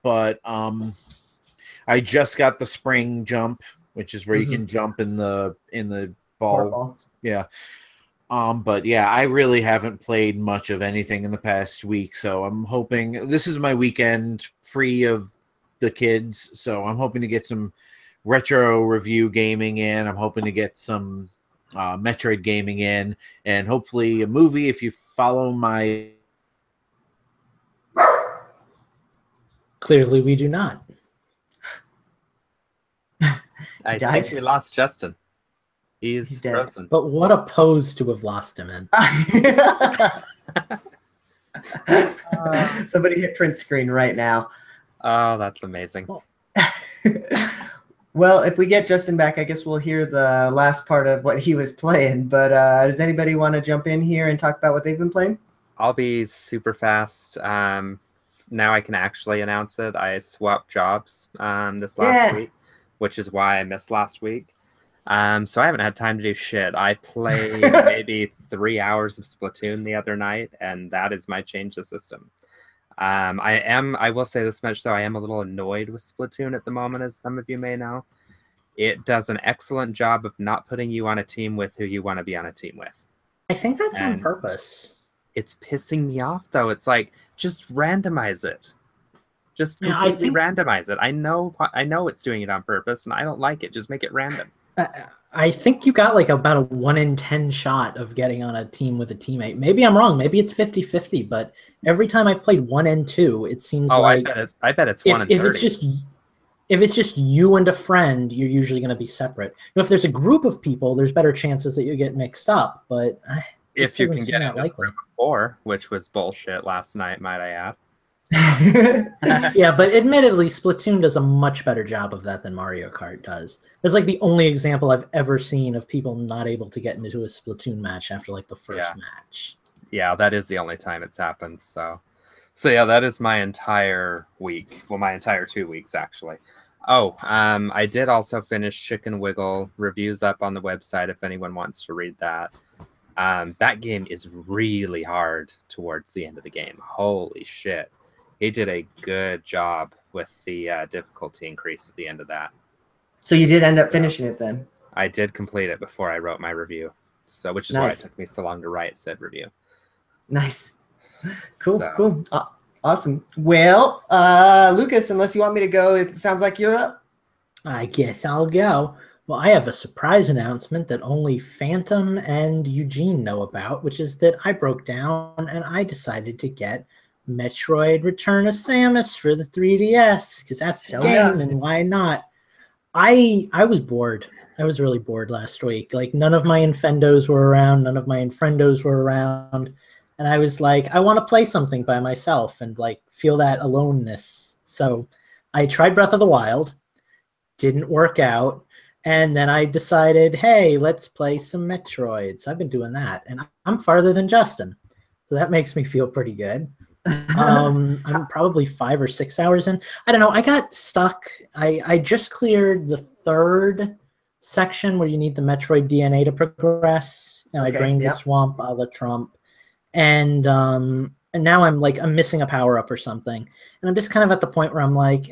but I just got the spring jump, which is where you can jump in the ball. Yeah. But yeah, I really haven't played much of anything in the past week, so I'm hoping this is my weekend free of the kids, so I'm hoping to get some retro review gaming in. I'm hoping to get some Metroid gaming in, and hopefully a movie if you follow my... Clearly we do not. I think we lost Justin. He's frozen. But what a pose to have lost him in. Somebody hit print screen right now. Oh, that's amazing. Well, if we get Justin back, I guess we'll hear the last part of what he was playing. But does anybody want to jump in here and talk about what they've been playing? I'll be super fast. Now I can actually announce it. I swapped jobs this last week, which is why I missed last week. So I haven't had time to do shit. I played maybe 3 hours of Splatoon the other night, and that is my change the system. I will say this much, though. I am a little annoyed with Splatoon at the moment, as some of you may know. It does an excellent job of not putting you on a team with who you want to be on a team with. I think that's on purpose. It's pissing me off, though. It's like, just randomize it. Just completely randomize it. I know it's doing it on purpose, and I don't like it. Just make it random. I think you got like about a 1 in 10 shot of getting on a team with a teammate. Maybe I'm wrong. Maybe it's 50-50, but every time I've played 1 and 2, it seems like... I bet it's 1 in 30. If it's just you and a friend, you're usually going to be separate. If there's a group of people, there's better chances that you get mixed up, but... If you can get it likely. 4, which was bullshit last night, might I add. Yeah, but admittedly, Splatoon does a much better job of that than Mario Kart does. That's like the only example I've ever seen of people not able to get into a Splatoon match after like the first match. Yeah, that is the only time it's happened. So yeah, that is my entire week. Well, my entire 2 weeks actually. Oh, I did also finish Chicken Wiggle. Reviews up on the website if anyone wants to read that. That game is really hard towards the end of the game. Holy shit. He did a good job with the difficulty increase at the end of that. So you did end up finishing it then? I did complete it before I wrote my review. So, which is why it took me so long to write said review. Nice. Cool, cool. Awesome. Well, Lucas, unless you want me to go, it sounds like you're up. I guess I'll go. Well, I have a surprise announcement that only Phantom and Eugene know about, which is that I broke down and I decided to get Metroid Return of Samus for the 3DS, because that's the game, and why not? I was bored. I was really bored last week. Like, none of my Infendos were around, none of my Infrendos were around, and I was like, I want to play something by myself and like feel that aloneness. So I tried Breath of the Wild, didn't work out, and then I decided, hey, let's play some Metroids. I've been doing that, and I'm farther than Justin, so that makes me feel pretty good. I'm probably 5 or 6 hours in. I don't know. I got stuck. I just cleared the 3rd section where you need the Metroid DNA to progress, and I drained the swamp a la Trump, and now I'm missing a power up or something, and I'm just kind of at the point where I'm like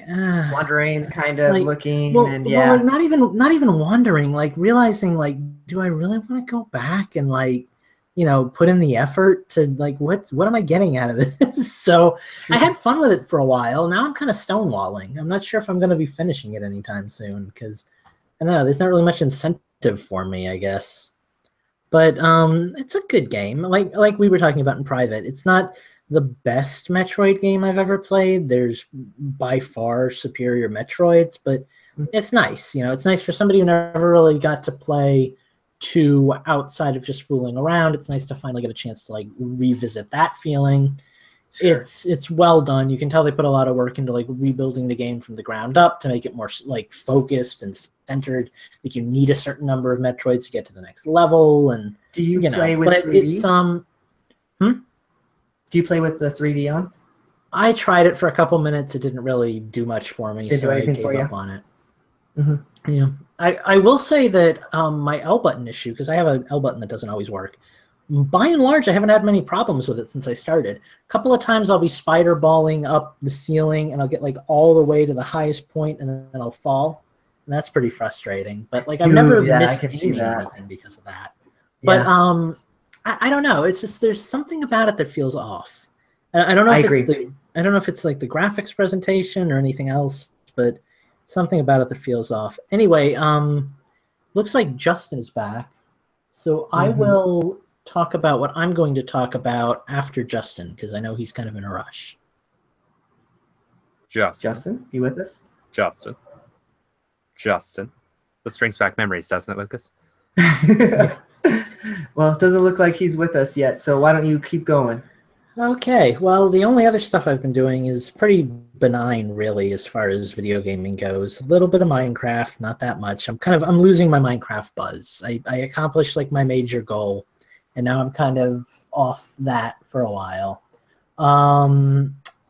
wandering, kind of like, looking, and well, not even wandering, like realizing like, do I really want to go back and like, you know, put in the effort to like, what am I getting out of this? So I had fun with it for a while. Now I'm kind of stonewalling. I'm not sure if I'm going to be finishing it anytime soon, because I don't know, there's not really much incentive for me, I guess. But it's a good game. Like we were talking about in private, it's not the best Metroid game I've ever played. There's by far superior Metroids, but it's nice. You know, it's nice for somebody who never really got to play 2 outside of just fooling around. It's nice to finally get a chance to like revisit that feeling. Sure. It's well done. You can tell they put a lot of work into like rebuilding the game from the ground up to make it more like focused and centered. Like, you need a certain number of Metroids to get to the next level. And do you play with 3D? It's Do you play with the 3D on? I tried it for a couple minutes. It didn't really do much for me, so I gave up on it. Mm-hmm. Yeah, I will say that my L button issue, because I have an L button that doesn't always work, by and large, I haven't had many problems with it since I started. A couple of times I'll be spider balling up the ceiling, and I'll get like all the way to the highest point, and then I'll fall. And that's pretty frustrating. But like, I've never missed anything because of that. But I don't know. It's just there's something about it that feels off. I don't know if I don't know if it's like the graphics presentation or anything else, but something about it that feels off. Anyway, looks like Justin is back, so I will talk about what I'm going to talk about after Justin, because I know he's kind of in a rush. Justin, you with us? Justin. This brings back memories, doesn't it, Lucas? Well, it doesn't look like he's with us yet, so why don't you keep going? Okay, well, the only other stuff I've been doing is pretty benign, really, as far as video gaming goes. A little bit of Minecraft, not that much. I'm losing my Minecraft buzz. I accomplished like my major goal, and now I'm kind of off that for a while.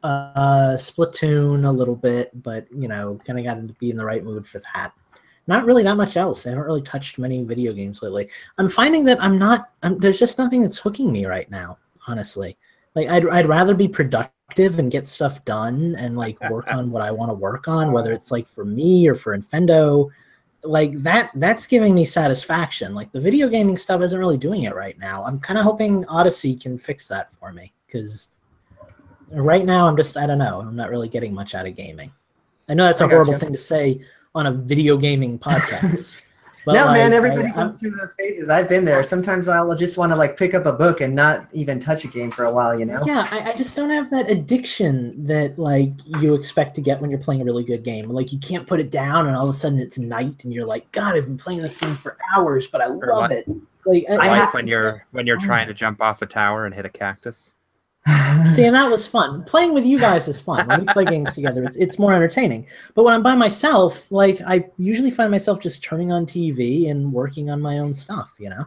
Splatoon a little bit, but you know, kind of got to be in the right mood for that. Not really that much else. I haven't really touched many video games lately. I'm finding that there's just nothing that's hooking me right now, honestly. Like, I'd rather be productive and get stuff done and like work on what I want to work on, whether it's like for me or for Infendo. Like that's giving me satisfaction. Like, the video gaming stuff isn't really doing it right now. I'm kind of hoping Odyssey can fix that for me, because right now I don't know. I'm not really getting much out of gaming. I know that's a horrible thing to say on a video gaming podcast. But no, like, man, everybody goes through those phases. I've been there. Sometimes I'll just want to like pick up a book and not even touch a game for a while, you know? Yeah, I just don't have that addiction that like you expect to get when you're playing a really good game. Like, you can't put it down and all of a sudden it's night and you're like, God, I've been playing this game for hours, but I love it. Like when you're trying to jump off a tower and hit a cactus. See, and that was fun. Playing with you guys is fun. When we play games together, it's more entertaining. But when I'm by myself, like I usually find myself just turning on TV and working on my own stuff, you know?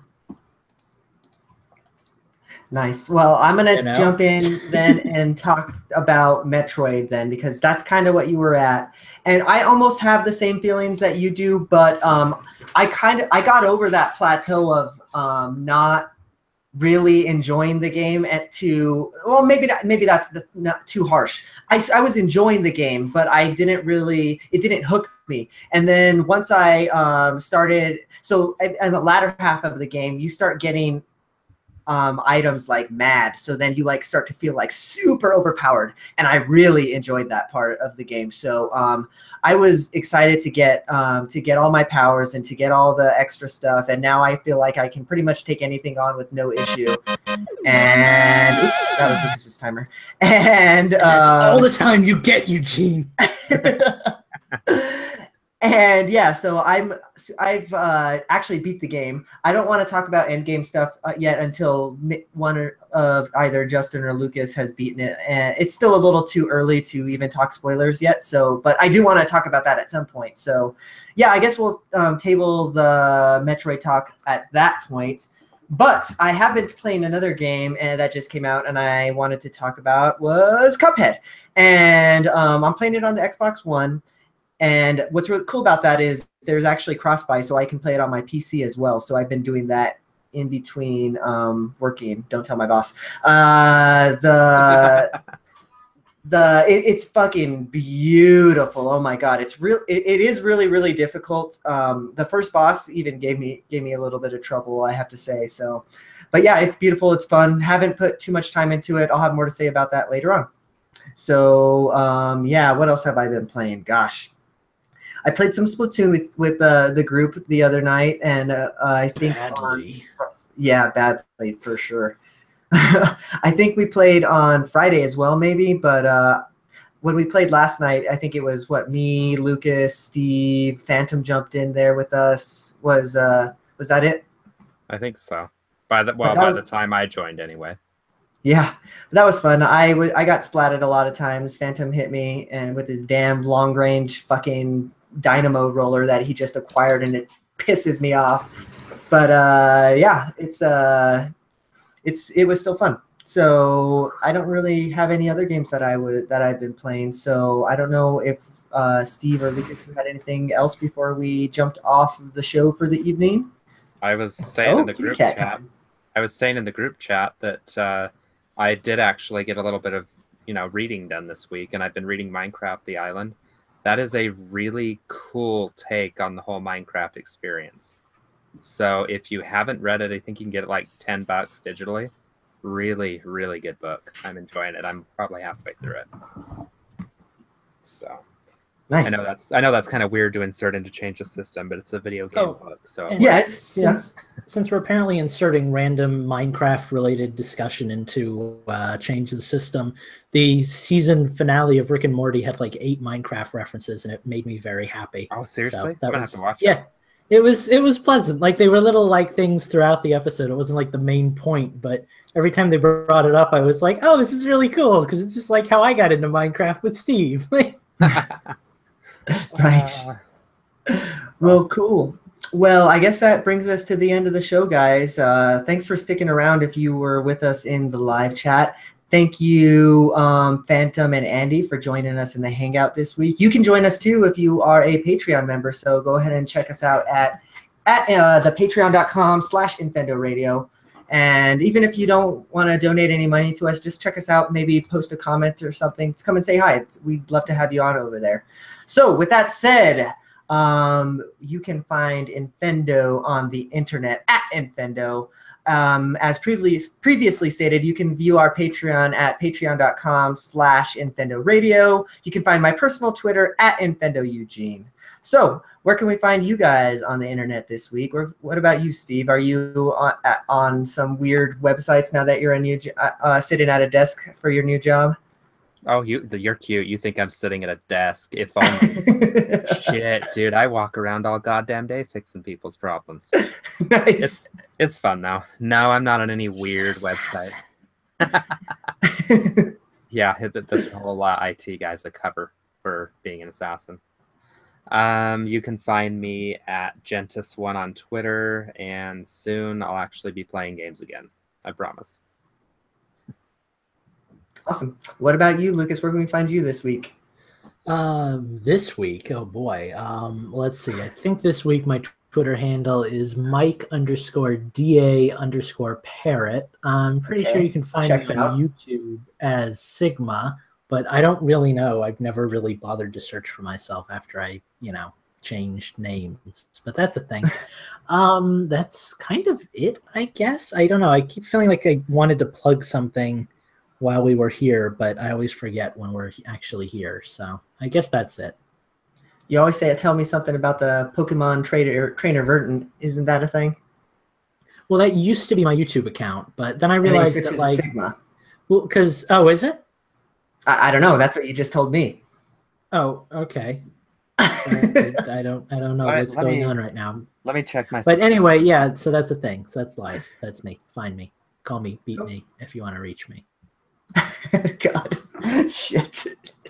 Nice. Well, I'm going to jump in then and talk about Metroid then, because that's kind of what you were at. And I almost have the same feelings that you do, but I got over that plateau of not really enjoying the game maybe that's not too harsh. I was enjoying the game, but it didn't hook me. And then once I started, so in the latter half of the game, you start getting items like mad, so then you like start to feel like super overpowered, and I really enjoyed that part of the game. So I was excited to get all my powers and to get all the extra stuff, and now I feel like I can pretty much take anything on with no issue. And oops, that was Lucas's timer. And that's all the time you get, Eugene. And yeah, so I've actually beat the game. I don't want to talk about end game stuff yet until one of either Justin or Lucas has beaten it, and it's still a little too early to even talk spoilers yet. So, but I do want to talk about that at some point. So, yeah, I guess we'll table the Metroid talk at that point. But I have been playing another game that just came out, and I wanted to talk about was Cuphead, and I'm playing it on the Xbox One. And what's really cool about that is there's actually cross-buy, so I can play it on my PC as well. So I've been doing that in between working. Don't tell my boss. It's fucking beautiful. Oh my god, it's real. It is really, really difficult. The first boss even gave me a little bit of trouble, I have to say. So, but yeah, it's beautiful. It's fun. Haven't put too much time into it. I'll have more to say about that later on. So yeah, what else have I been playing? Gosh. I played some Splatoon with the group the other night, and I think badly for sure. I think we played on Friday as well, maybe. But when we played last night, I think it was me, Lucas, Steve, Phantom jumped in there with us. Was that it? I think so. By the time I joined, anyway. Yeah, that was fun. I got splatted a lot of times. Phantom hit me, and with his damn long range fucking dynamo roller that he just acquired, and it pisses me off. But yeah, it was still fun. So I don't really have any other games that I've been playing. So I don't know if Steve or Lucas had anything else before we jumped off of the show for the evening. I was saying in the group chat. I was saying in the group chat that I did actually get a little bit of reading done this week, and I've been reading Minecraft: The Island. That is a really cool take on the whole Minecraft experience. So if you haven't read it, I think you can get it like $10 digitally. Really, really good book. I'm enjoying it. I'm probably halfway through it. So nice. I know that's kind of weird to insert into Change the System, but it's a video game book. So since we're apparently inserting random Minecraft related discussion into Change the System, the season finale of Rick and Morty had like 8 Minecraft references, and it made me very happy. Oh, seriously? So I'm gonna have to watch it. It was pleasant. Like they were little like things throughout the episode. It wasn't like the main point, but every time they brought it up, I was like, "Oh, this is really cool," because it's just like how I got into Minecraft with Steve. Right. Well, cool. Well, I guess that brings us to the end of the show, guys. Thanks for sticking around if you were with us in the live chat. Thank you, Phantom and Andy, for joining us in the Hangout this week. You can join us, too, if you are a Patreon member. So go ahead and check us out at the patreon.com/Infendo Radio. And even if you don't want to donate any money to us, just check us out, maybe post a comment or something. Come and say hi. We'd love to have you on over there. So with that said, you can find Infendo on the internet at Infendo. As previously stated, you can view our Patreon at patreon.com/Infendo Radio. You can find my personal Twitter at Infendo Eugene. So where can we find you guys on the internet this week? Or what about you, Steve? Are you on some weird websites now that you're sitting at a desk for your new job? Oh, you're cute. You think I'm sitting at a desk? If only. Shit, dude. I walk around all goddamn day fixing people's problems. Nice. It's fun now. No, I'm not on any weird website. Yeah, that's a whole lot IT guys that cover for being an assassin. You can find me at Gentis1 on Twitter, and soon I'll actually be playing games again. I promise. Awesome. What about you, Lucas? Where can we find you this week? This week, oh boy. Let's see. I think this week my Twitter handle is Mike_DA_parrot. I'm pretty sure you can find me on YouTube as Sigma, but I don't really know. I've never really bothered to search for myself after I, changed names. But that's a thing. That's kind of it, I guess. I don't know. I keep feeling like I wanted to plug something while we were here, but I always forget when we're actually here. So I guess that's it. You always tell me something about the Pokemon trainer Verdant. Isn't that a thing? Well, that used to be my YouTube account, but then I realized that like Sigma. Well, because is it? I don't know. That's what you just told me. Oh, okay. I don't know what's going on right now. Let me check my. But anyway, yeah. So that's the thing. So that's life. That's me. Find me. Call me. Beat me if you want to reach me. God, shit.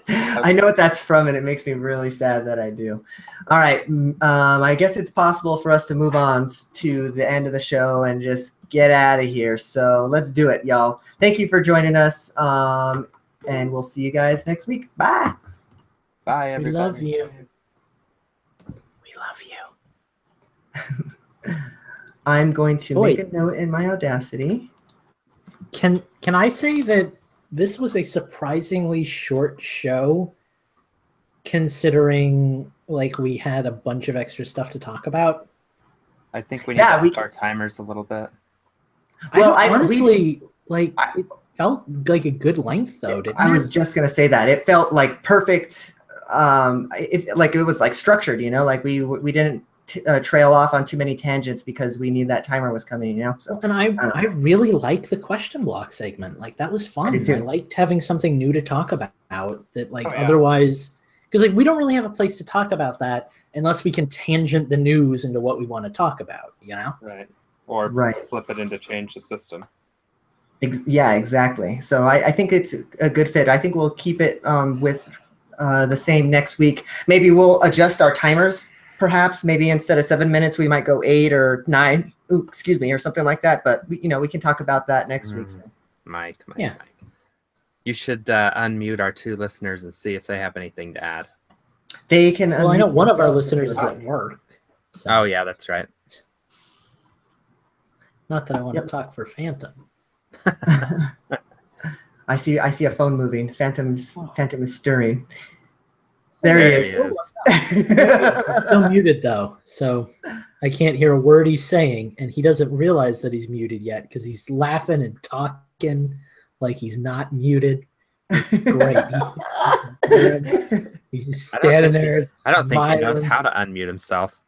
I know what that's from, and it makes me really sad that I do. All right, I guess it's possible for us to move on to the end of the show and just get out of here. So let's do it, y'all. Thank you for joining us, and we'll see you guys next week. Bye. Bye, everybody. We love you. We love you. I'm going to make a note in my Audacity. Can I say that this was a surprisingly short show, considering like we had a bunch of extra stuff to talk about? I think we need to up our timers a little bit. Well, it felt like a good length though, didn't it? I was just gonna say that it felt like perfect. It was like structured, like we didn't trail off on too many tangents because we knew that timer was coming, So, and I really liked the question block segment. Like that was fun. I liked having something new to talk about that otherwise, because like we don't really have a place to talk about that unless we can tangent the news into what we want to talk about, Right. Or slip it into change the system. Yeah, exactly. So I think it's a good fit. I think we'll keep it with the same next week. Maybe we'll adjust our timers. Perhaps maybe instead of 7 minutes, we might go 8 or 9. Or something like that. But we can talk about that next week. So. Mike. You should unmute our 2 listeners and see if they have anything to add. They can. Well, I know one of our listeners is at work. So. Oh yeah, that's right. Not that I want to talk for Phantom. I see a phone moving. Phantom is stirring. There he is. Still muted though, so I can't hear a word he's saying, and he doesn't realize that he's muted yet because he's laughing and talking like he's not muted. It's great. He's just standing there. I don't think he knows how to unmute himself.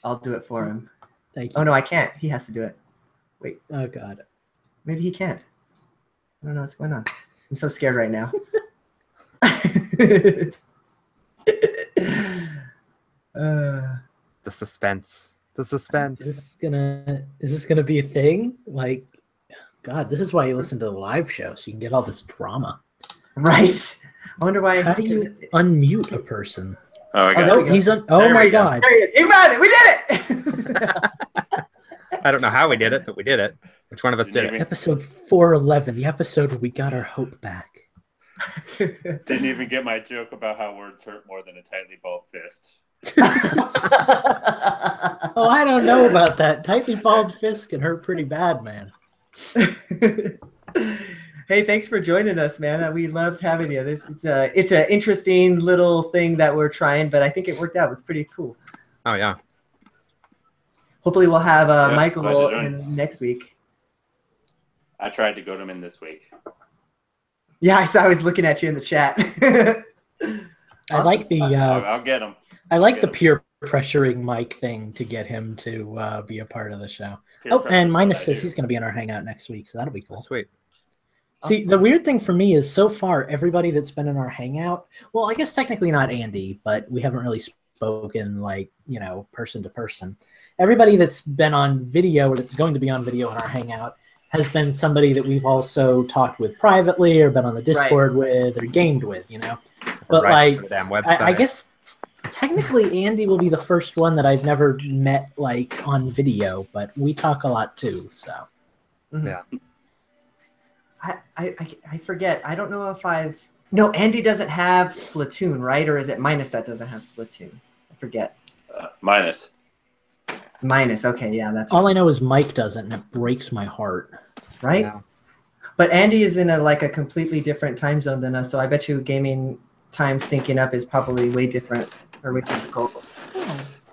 I'll do it for him. Thank you. Oh no, I can't. He has to do it. Wait. Oh God. Maybe he can't. I don't know what's going on. I'm so scared right now. The suspense. Is this gonna be a thing? Like, God, this is why you listen to the live show, so you can get all this drama. Right. I wonder why. How do you unmute a person? Oh, I got he's oh my God. There he is. He found it. We did it. I don't know how we did it, but we did it. Which one of us did it? Episode 411, the episode where we got our hope back. Didn't even get my joke about how words hurt more than a tightly balled fist. Oh, I don't know about that. Tightly balled fist can hurt pretty bad, man. Hey, thanks for joining us, man. We loved having you. It's an interesting little thing that we're trying, but I think it worked out. It's pretty cool. Oh yeah. Hopefully, we'll have Michael in next week. I tried to go to him in this week. Yeah, I saw. I was looking at you in the chat. Awesome. I like the. I'll get him. I like the peer pressuring Mike thing to get him to be a part of the show. And Minus says he's going to be in our hangout next week, so that'll be cool. Sweet. See, the weird thing for me is so far everybody that's been in our hangout. Well, I guess technically not Andy, but we haven't really spoken person to person. Everybody that's been on video or that's going to be on video in our hangout has been somebody that we've also talked with privately or been on the Discord with or gamed with, you know. But like, I guess technically Andy will be the first one that I've never met like on video, but we talk a lot too. So yeah. I forget. I don't know if I've. No, Andy doesn't have Splatoon, right? Or is it Minus that doesn't have Splatoon? I forget. Minus. Minus. Okay, yeah, that's all right. I know is Mike doesn't, and it breaks my heart. Right? Yeah. But Andy is in a completely different time zone than us, so I bet you gaming time syncing up is probably way different or way difficult.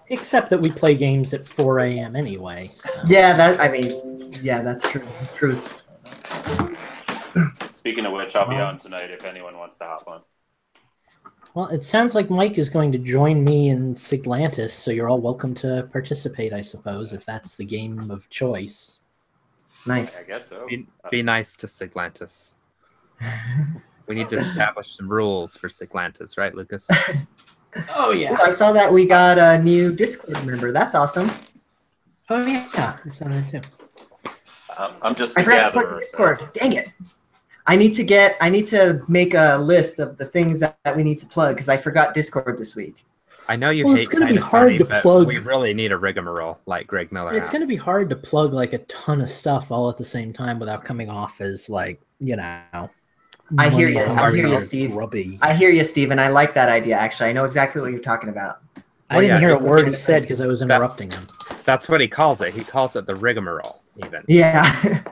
Except that we play games at 4 a.m. anyway. So. Yeah, that's true. Truth. Speaking of which, I'll be on tonight if anyone wants to hop on. Well, it sounds like Mike is going to join me in Siglantis, so you're all welcome to participate, I suppose, if that's the game of choice. Nice. I guess so. Be nice to Siglantis. We need to establish some rules for Siglantis, right, Lucas? Oh, yeah. I saw that we got a new Discord member. That's awesome. Oh, yeah. I saw that, too. I'm just I forgot to put the Discord. So. Dang it. I need to make a list of the things that we need to plug because I forgot Discord this week. I know you hate it's going to be hard to plug. We really need a rigmarole like Greg Miller. It's going to be hard to plug like a ton of stuff all at the same time without coming off as like, you know. I hear you, Steve. Grubby. I hear you, Steve, and I like that idea. Actually, I know exactly what you're talking about. I didn't hear a word he said because I was interrupting him. That's what he calls it. He calls it the rigmarole, even. Yeah.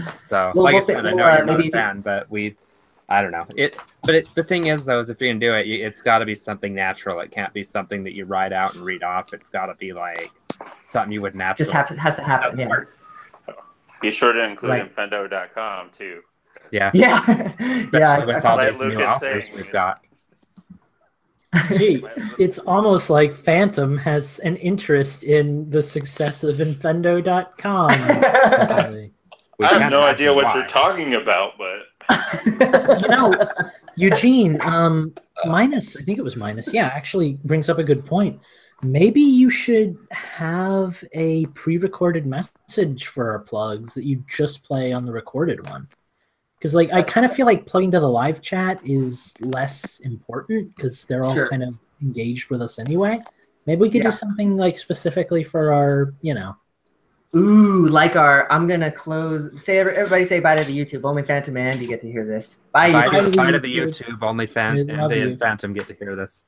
So, like I said, I know you're not a fan, but I don't know. The thing is, though, is if you're going to do it, it's got to be something natural. It can't be something that you write out and read off. It's got to be like something you would naturally. Just has to happen, yeah. Be sure to include Infendo.com, too. Yeah. Yeah. Yeah. With all these new offers we've got. Gee, it's almost like Phantom has an interest in the success of Infendo.com. I have no idea what you're talking about, but you know, Eugene, Minus, I think it was Minus, yeah, actually brings up a good point. Maybe you should have a pre-recorded message for our plugs that you just play on the recorded one. Because like I kind of feel like plugging to the live chat is less important because they're all kind of engaged with us anyway. Maybe we could do something like specifically for our, you know. Ooh, like I'm gonna close. Everybody say bye to the YouTube. Only Phantom and Andy get to hear this. Bye, YouTube. Bye to the YouTube. Only Andy and Phantom get to hear this.